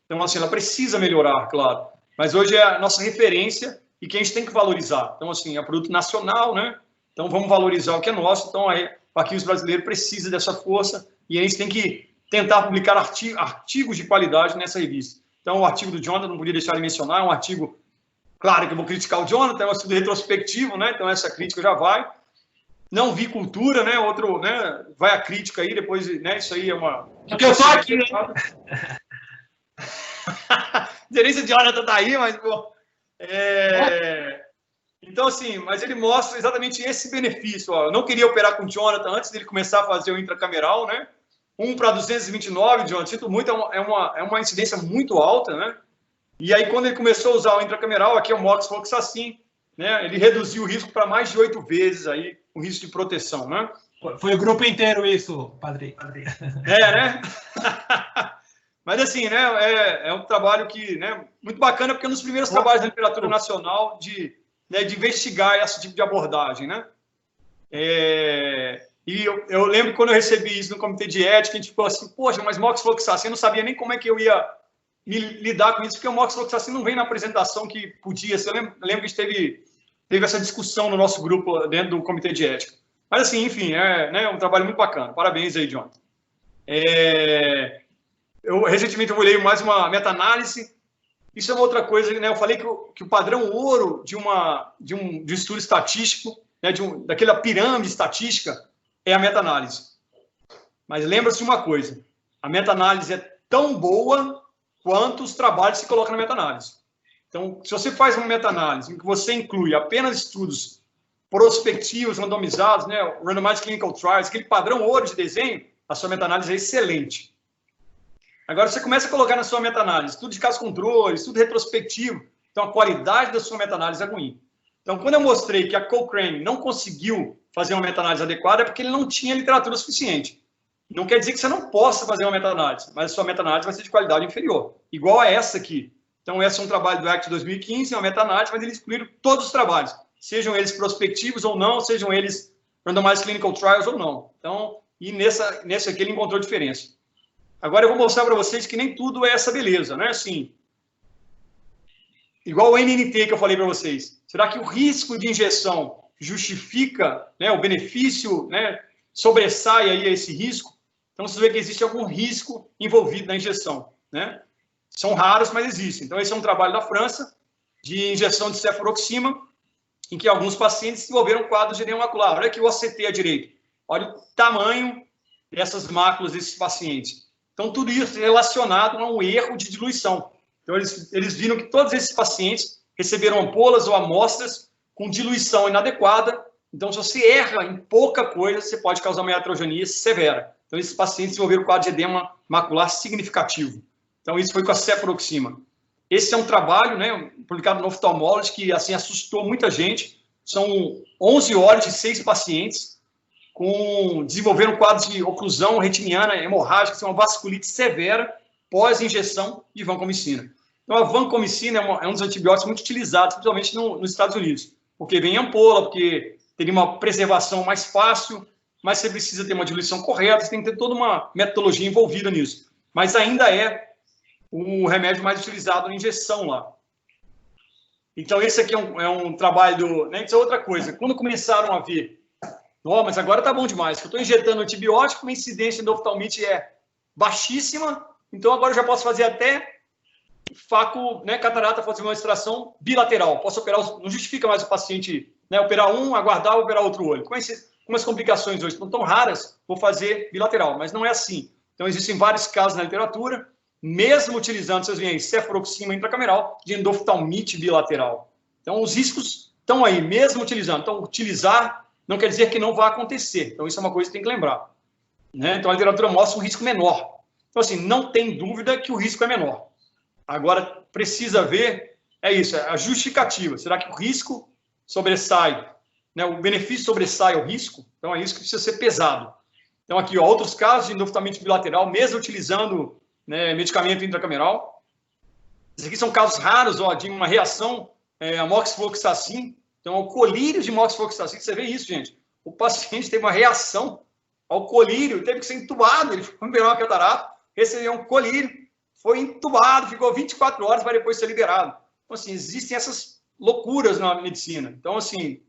Então, assim, ela precisa melhorar, claro. Mas hoje é a nossa referência e que a gente tem que valorizar. Então, assim, é um produto nacional, né? Então, vamos valorizar o que é nosso. Então, aí, o Arquivos Brasileiro precisa dessa força e a gente tem que tentar publicar artigos de qualidade nessa revista. Então, o artigo do Jonathan, não podia deixar de mencionar, é um artigo, claro que eu vou criticar o Jonathan, é um estudo retrospectivo, né? Então, essa crítica já vai. Não vi cultura, né? Outro, né? Vai a crítica aí, depois, né? Isso aí é uma... Porque eu tô aqui, né? Gerência de Jonathan tá aí, mas, pô... Então, assim, mas ele mostra exatamente esse benefício. Ó. Eu não queria operar com o Jonathan antes dele começar a fazer o intracameral, né? 1 para 229, Jonathan, sinto muito, é uma incidência muito alta, né? E aí, quando ele começou a usar o intracameral, aqui é o moxifloxacin, né? Ele reduziu o risco para mais de 8 vezes aí, o risco de proteção, né? Foi o grupo inteiro isso, padre. Né? Mas, assim, né, é um trabalho que, né, muito bacana, porque é um dos primeiros trabalhos da literatura nacional de investigar esse tipo de abordagem, né? E eu lembro que quando eu recebi isso no comitê de ética, a gente ficou assim, poxa, mas moxifloxacin, eu não sabia nem como é que eu ia lidar com isso, porque o moxifloxacin não vem na apresentação que podia ser. Eu lembro que a gente teve essa discussão no nosso grupo dentro do comitê de ética. Mas, assim, enfim, né, um trabalho muito bacana. Parabéns aí, Jonathan. Eu, recentemente, eu olhei mais uma meta-análise. Isso é uma outra coisa, né? Eu falei que o padrão ouro de um estudo estatístico, né, daquela pirâmide estatística, é a meta-análise. Mas lembra-se de uma coisa, a meta-análise é tão boa quanto os trabalhos que se colocam na meta-análise. Então, se você faz uma meta-análise em que você inclui apenas estudos prospectivos, randomizados, né, randomized clinical trials, aquele padrão ouro de desenho, a sua meta-análise é excelente. Agora, você começa a colocar na sua meta-análise estudo de caso controle, estudo retrospectivo, então a qualidade da sua meta-análise é ruim. Então, quando eu mostrei que a Cochrane não conseguiu fazer uma meta-análise adequada, é porque ele não tinha literatura suficiente. Não quer dizer que você não possa fazer uma meta-análise, mas a sua meta-análise vai ser de qualidade inferior, igual a essa aqui. Então, esse é um trabalho do ACT 2015, é uma meta-análise, mas eles excluíram todos os trabalhos, sejam eles prospectivos ou não, sejam eles randomized clinical trials ou não. Então, e nesse aqui ele encontrou diferença. Agora eu vou mostrar para vocês que nem tudo é essa beleza, né? Assim, igual o NNT que eu falei para vocês. Será que o risco de injeção justifica, né, o benefício, né, sobressai aí esse risco? Então, vocês veem que existe algum risco envolvido na injeção, né? São raros, mas existem. Então, esse é um trabalho da França de injeção de cefuroxima, em que alguns pacientes desenvolveram quadros de edema macular. Olha aqui o OCT à direita. Olha o tamanho dessas máculas desses pacientes. Então, tudo isso relacionado a um erro de diluição. Então, eles viram que todos esses pacientes receberam ampolas ou amostras com diluição inadequada Então, se você erra em pouca coisa, você pode causar uma iatrogenia severa. Então, esses pacientes desenvolveram quadro de edema macular significativo. Então, isso foi com a cefuroxima. Esse é um trabalho, né, publicado no Ophthalmology, que assim, assustou muita gente. São 11 horas de 6 pacientes desenvolveram quadros de oclusão retiniana hemorrágica, que é uma vasculite severa pós-injeção de vancomicina. Então, a vancomicina é um dos antibióticos muito utilizados, principalmente nos Estados Unidos, porque vem em ampola, porque teria uma preservação mais fácil, mas você precisa ter uma diluição correta, você tem que ter toda uma metodologia envolvida nisso. Mas ainda é o remédio mais utilizado na injeção lá. Então, esse aqui é um trabalho né, isso é outra coisa. Quando começaram a ver, mas agora tá bom demais, que eu estou injetando antibiótico, a incidência do oftalmite é baixíssima, então agora eu já posso fazer até faco, né, catarata, fazer uma extração bilateral. Posso operar, não justifica mais o paciente, né, operar um, aguardar, operar outro olho. Como as complicações hoje estão tão raras, vou fazer bilateral, mas não é assim. Então, existem vários casos na literatura, mesmo utilizando, vocês veem aí, cefuroxima intracameral, de endoftalmite bilateral. Então, os riscos estão aí, mesmo utilizando. Então, utilizar não quer dizer que não vai acontecer. Então, isso é uma coisa que tem que lembrar. Né? Então, a literatura mostra um risco menor. Então, assim, não tem dúvida que o risco é menor. Agora, precisa ver, é isso, é a justificativa. Será que o risco sobressai, né? O benefício sobressai o risco? Então, é isso que precisa ser pesado. Então, aqui, ó, outros casos de endoftalmite bilateral, mesmo utilizando, né, medicamento intracameral. Esses aqui são casos raros, ó, de uma reação a moxifloxacin. Então, o colírio de moxifloxacin, você vê isso, gente. O paciente teve uma reação ao colírio, teve que ser entubado, ele foi operar uma catarata, recebeu um colírio, foi entubado, ficou 24 horas para depois ser liberado. Então, assim, existem essas loucuras na medicina. Então, assim,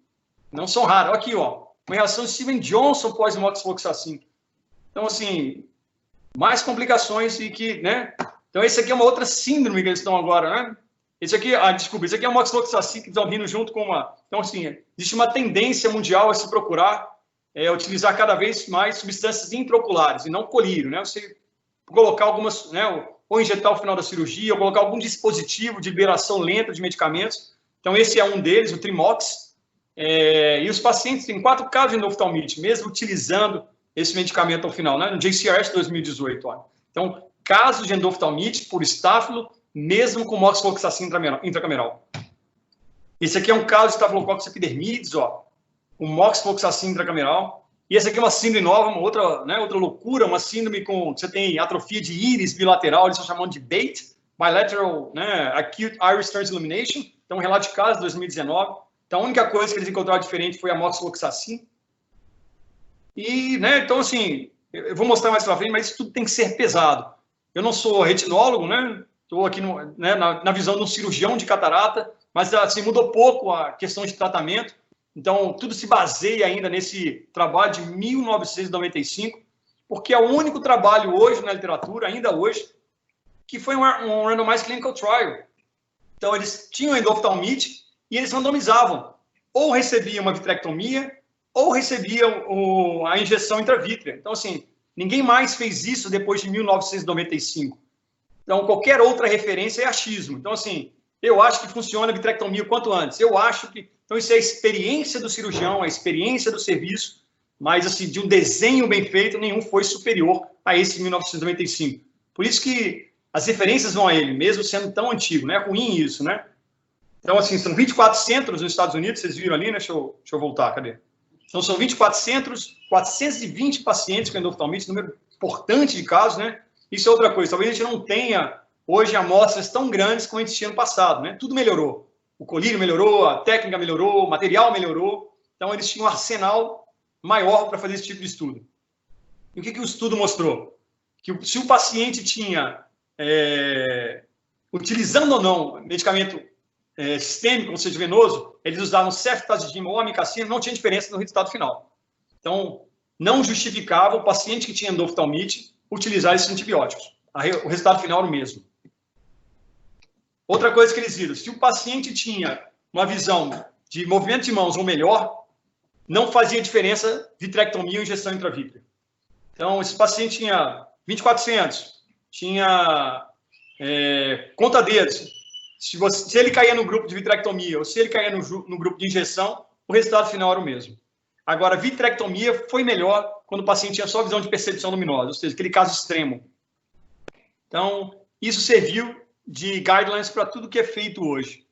não são raras. Aqui, ó, uma reação de Steven Johnson pós-moxifloxacin. Então, assim, mais complicações e que, né? Então, esse aqui é uma outra síndrome que eles estão agora, né? Esse aqui, desculpa, esse aqui é o moxifloxacin que estão vindo junto com uma... Então, assim, existe uma tendência mundial a se procurar utilizar cada vez mais substâncias intraoculares e não colírio, né? Você colocar algumas, né? Ou injetar ao final da cirurgia, ou colocar algum dispositivo de liberação lenta de medicamentos. Então, esse é um deles, o Trimox. E os pacientes têm 4 casos de endoftalmite, mesmo utilizando esse medicamento ao final, né? No JCRS 2018, ó. Então, casos de endoftalmite por estáfilo, mesmo com moxifloxacin intracameral. Esse aqui é um caso de Staphylococcus epidermidis, ó, com moxifloxacin intracameral. E esse aqui é uma síndrome nova, uma outra, né, outra loucura, uma síndrome com... Você tem atrofia de íris bilateral, eles estão chamando de BAIT, Bilateral, né, Acute Iris Turns Illumination. Então, um relato de caso de 2019. Então, a única coisa que eles encontraram diferente foi a moxifloxacin. E, né, então, assim, eu vou mostrar mais pra frente, mas isso tudo tem que ser pesado. Eu não sou retinólogo, né? Estou aqui né, na visão de um cirurgião de catarata, mas, assim, mudou pouco a questão de tratamento. Então, tudo se baseia ainda nesse trabalho de 1995, porque é o único trabalho hoje na literatura, ainda hoje, que foi um randomized clinical trial. Então, eles tinham endoftalmite e eles randomizavam. Ou recebiam uma vitrectomia, ou recebiam a injeção intravítrea. Então, assim, ninguém mais fez isso depois de 1995. Então, qualquer outra referência é achismo. Então, assim, eu acho que funciona a vitrectomia o quanto antes. Eu acho que... Então, isso é a experiência do cirurgião, a experiência do serviço, mas, assim, de um desenho bem feito, nenhum foi superior a esse de 1995. Por isso que as referências vão a ele, mesmo sendo tão antigo, né? É ruim isso, né? Então, assim, são 24 centros nos Estados Unidos, vocês viram ali, né? Deixa eu voltar, cadê? Então, são 24 centros, 420 pacientes com endoftalmite, número importante de casos, né? Isso é outra coisa. Talvez a gente não tenha, hoje, amostras tão grandes como a gente tinha no passado, né? Tudo melhorou. O colírio melhorou, a técnica melhorou, o material melhorou. Então, eles tinham um arsenal maior para fazer esse tipo de estudo. E o que o estudo mostrou? Que se o paciente tinha, utilizando ou não medicamento sistêmico, ou seja, venoso, eles usavam ceftazidime ou amikacina, não tinha diferença no resultado final. Então, não justificava o paciente que tinha endoftalmite utilizar esses antibióticos. O resultado final era o mesmo. Outra coisa que eles viram, se o paciente tinha uma visão de movimento de mãos ou melhor, não fazia diferença vitrectomia ou injeção intravítrea. Então, esse paciente tinha 2400, tinha conta-dedos. Se ele caía no grupo de vitrectomia ou se ele caía no grupo de injeção, o resultado final era o mesmo. Agora, a vitrectomia foi melhor quando o paciente tinha só visão de percepção luminosa, ou seja, aquele caso extremo. Então, isso serviu de guidelines para tudo que é feito hoje.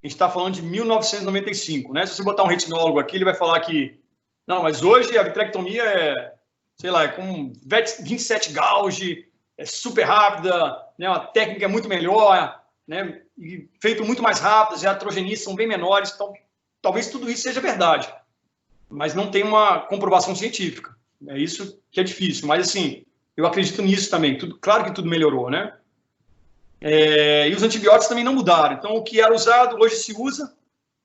A gente está falando de 1995, né? Se você botar um retinólogo aqui, ele vai falar que, não, mas hoje a vitrectomia é, sei lá, é com 27 gauge, é super rápida, né? Uma técnica é muito melhor, né? E feito muito mais rápido, as iatrogenias são bem menores, então talvez tudo isso seja verdade, mas não tem uma comprovação científica. É isso que é difícil, mas assim, eu acredito nisso também. Claro que tudo melhorou, né? E os antibióticos também não mudaram. Então, o que era usado, hoje se usa.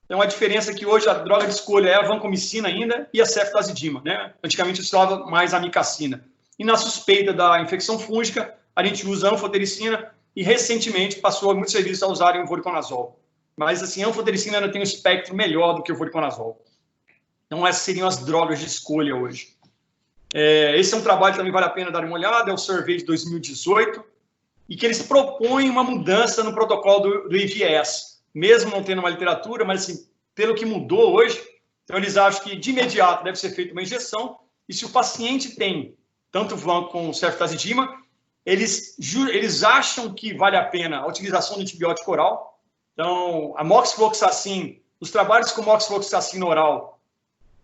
Então, a diferença é que hoje a droga de escolha é a vancomicina ainda e a ceftazidima, né? Antigamente se usava mais a amicacina. E na suspeita da infecção fúngica, a gente usa a anfotericina e recentemente passou muitos serviços a usarem o voriconazol. Mas, assim, a anfotericina ainda tem um espectro melhor do que o voriconazol. Então, essas seriam as drogas de escolha hoje. Esse é um trabalho que também vale a pena dar uma olhada, é o Survey de 2018, e que eles propõem uma mudança no protocolo do IVS, mesmo não tendo uma literatura, mas assim, pelo que mudou hoje, então eles acham que de imediato deve ser feita uma injeção, e se o paciente tem tanto van com ceftazidima, eles acham que vale a pena a utilização do antibiótico oral. Então, a moxifloxacin, os trabalhos com moxifloxacina oral,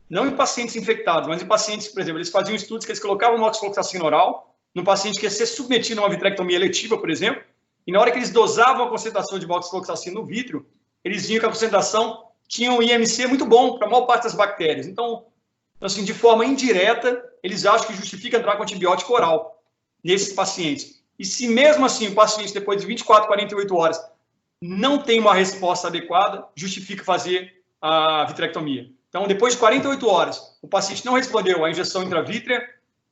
não em pacientes infectados, mas em pacientes, por exemplo, eles faziam estudos que eles colocavam moxifloxacina oral no paciente que ia ser submetido a uma vitrectomia eletiva, por exemplo, e na hora que eles dosavam a concentração de moxifloxacina no vítreo, eles viam que a concentração tinha um IMC muito bom para a maior parte das bactérias. Então, assim, de forma indireta, eles acham que justifica entrar com antibiótico oral nesses pacientes. E se mesmo assim o paciente, depois de 24, 48 horas, não tem uma resposta adequada, justifica fazer a vitrectomia. Então, depois de 48 horas, o paciente não respondeu à injeção intravítrea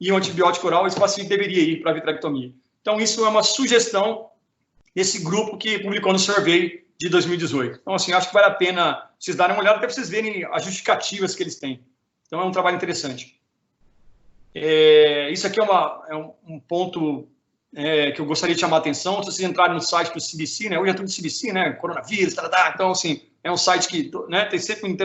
e o antibiótico oral, esse paciente deveria ir para a vitrectomia. Então, isso é uma sugestão desse grupo que publicou no Survey de 2018. Então, assim, acho que vale a pena vocês darem uma olhada, até para vocês verem as justificativas que eles têm. Então, é um trabalho interessante. Isso aqui é um ponto que eu gostaria de chamar a atenção. Se vocês entrarem no site do CDC, né? Hoje é tudo CDC, né? Coronavírus, então, assim, é um site que, né, tem sempre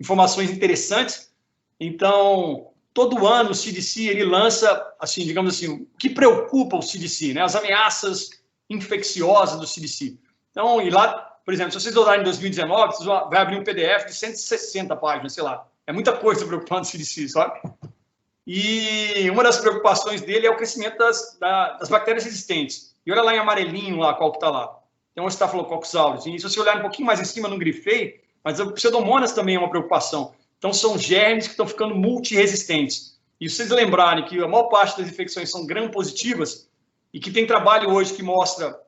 informações interessantes. Então, todo ano o CDC ele lança, assim, digamos assim, o que preocupa o CDC, né? As ameaças infecciosas do CDC. Então, e lá, por exemplo, se vocês olharem em 2019, vocês vão abrir um PDF de 160 páginas, sei lá. É muita coisa preocupando o CDC, sabe? E uma das preocupações dele é o crescimento das bactérias resistentes. E olha lá em amarelinho lá, qual que está lá. Tem um Staphylococcus aureus. E se você olhar um pouquinho mais em cima, não grifei, mas o Pseudomonas também é uma preocupação. Então, são germes que estão ficando multiresistentes. E se vocês lembrarem que a maior parte das infecções são gram-positivas e que tem trabalho hoje que mostra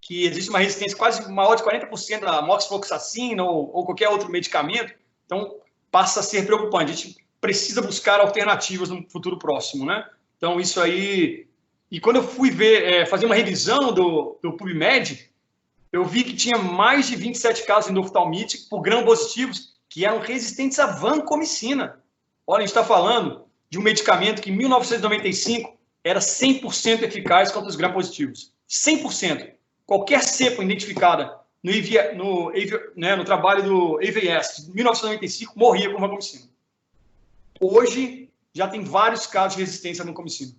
que existe uma resistência quase maior de 40% da moxifloxacina ou qualquer outro medicamento, então passa a ser preocupante. A gente precisa buscar alternativas no futuro próximo, né? Então, isso aí... E quando eu fui fazer uma revisão do PubMed, eu vi que tinha mais de 27 casos de endoftalmite por gram-positivos que eram resistentes à vancomicina. Olha, a gente está falando de um medicamento que em 1995 era 100% eficaz contra os gram-positivos. 100%. Qualquer cepa identificada no trabalho do AVS de 1995 morria com vancomicina. Hoje, já tem vários casos de resistência à vancomicina.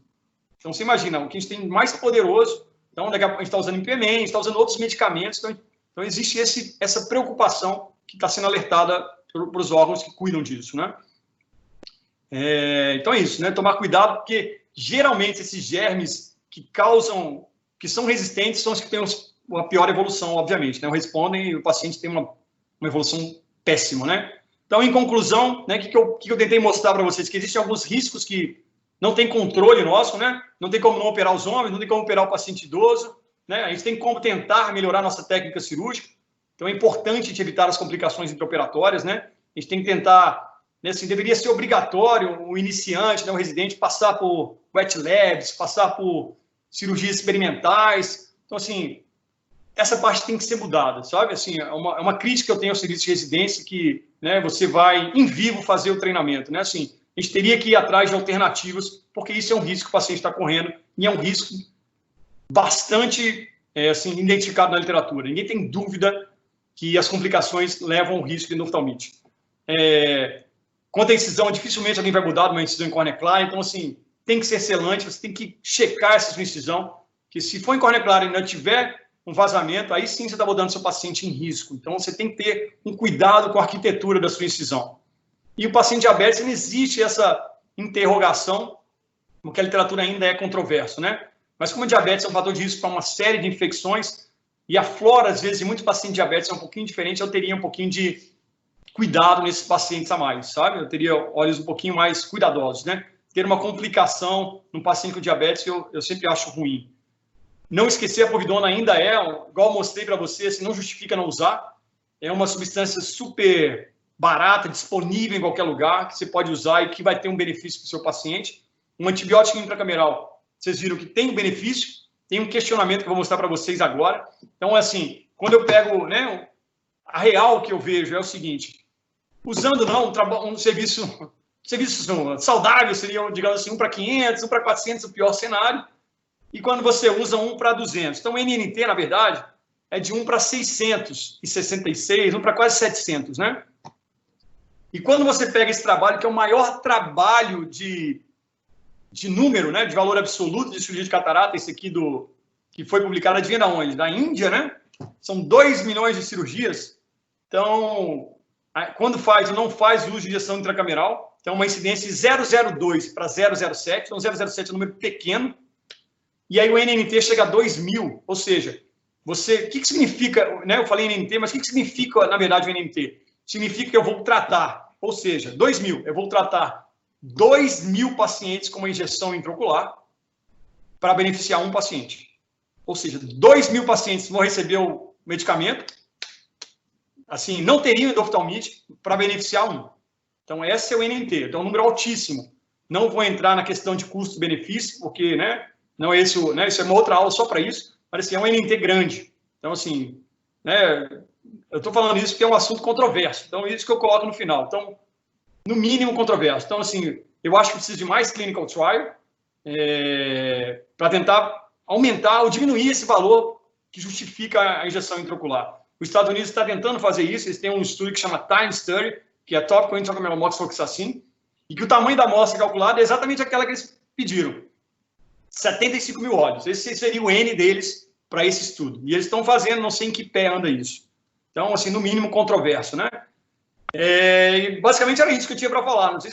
Então, você imagina, o que a gente tem mais poderoso, então, daqui a pouco a gente está usando IPM, a gente está usando outros medicamentos, então existe essa preocupação que está sendo alertada para os órgãos que cuidam disso, né? Então é isso, né? Tomar cuidado, porque geralmente esses germes que são resistentes são os que têm a pior evolução, obviamente, né? Respondem e o paciente tem uma evolução péssima, né? Então, em conclusão, né, que eu tentei mostrar para vocês? Que existem alguns riscos que não tem controle nosso, né? Não tem como não operar os homens, não tem como operar o paciente idoso, né? A gente tem como tentar melhorar nossa técnica cirúrgica. Então, é importante a gente evitar as complicações intraoperatórias, né? A gente tem que tentar, né, assim, deveria ser obrigatório o iniciante, né, o residente, passar por wet labs, passar por cirurgias experimentais. Então, assim, essa parte tem que ser mudada, sabe? Assim, é uma crítica que eu tenho ao serviço de residência que, né, você vai em vivo fazer o treinamento, né? Assim, a gente teria que ir atrás de alternativas, porque isso é um risco que o paciente está correndo e é um risco bastante assim, identificado na literatura. Ninguém tem dúvida que as complicações levam ao risco de endoftalmite. Quanto à incisão, dificilmente alguém vai mudar de uma incisão em córnea clara, então, assim, tem que ser selante, você tem que checar essa sua incisão, que se for em córnea clara e não tiver um vazamento, aí sim você está botando seu paciente em risco. Então, você tem que ter um cuidado com a arquitetura da sua incisão. E o paciente diabético, não existe essa interrogação, porque a literatura ainda é controverso, né? Mas como o diabetes é um fator de risco para uma série de infecções, e a flora, às vezes, de muitos pacientes diabéticos é um pouquinho diferente, eu teria um pouquinho de cuidado nesses pacientes a mais, sabe? Eu teria olhos um pouquinho mais cuidadosos, né? Ter uma complicação num paciente com diabetes, eu sempre acho ruim. Não esquecer, a povidona ainda é, igual eu mostrei para você, assim, não justifica não usar. É uma substância super barata, disponível em qualquer lugar, que você pode usar e que vai ter um benefício para o seu paciente. Um antibiótico intracameral, vocês viram que tem um benefício, tem um questionamento que eu vou mostrar para vocês agora. Então, assim, quando eu pego, né, a real que eu vejo é o seguinte, usando não um serviço saudável, seria, digamos assim, 1 para 500, 1 para 400, o pior cenário, e quando você usa 1 para 200. Então, o NNT, na verdade, é de 1 para 666, 1 para quase 700, né? E quando você pega esse trabalho, que é o maior trabalho de número, né, de valor absoluto de cirurgia de catarata, esse aqui que foi publicado, adivinha da onde? Da Índia, né? São 2 milhões de cirurgias. Então, quando faz ou não faz uso de injeção intracameral, então uma incidência de 0,02 para 0,07, então 0,07 é um número pequeno, e aí o NNT chega a 2.000, ou seja, o que significa, né, eu falei NNT, mas o que significa, na verdade, o NNT? Significa que eu vou tratar, ou seja, 2.000, eu vou tratar 2.000 pacientes com uma injeção intraocular para beneficiar um paciente. Ou seja, 2.000 pacientes vão receber o medicamento, assim, não teriam endoftalmite para beneficiar um. Então, esse é o NNT. Então, é um número altíssimo. Não vou entrar na questão de custo-benefício, porque, né, não é esse, né, isso é uma outra aula só para isso, mas, assim, é um NNT grande. Então, assim, né, eu estou falando isso porque é um assunto controverso. Então, isso que eu coloco no final. Então, no mínimo controverso. Então, assim, eu acho que precisa de mais clinical trial para tentar aumentar ou diminuir esse valor que justifica a injeção intraocular. Os Estados Unidos está tentando fazer isso, eles têm um estudo que chama Time Study, que é Topical Intracameral Moxifloxacin, e que o tamanho da amostra calculada é exatamente aquela que eles pediram. 75 mil olhos. Esse seria o N deles para esse estudo. E eles estão fazendo, não sei em que pé anda isso. Então, assim, no mínimo controverso, né? Basicamente era isso que eu tinha para falar. Não sei se eu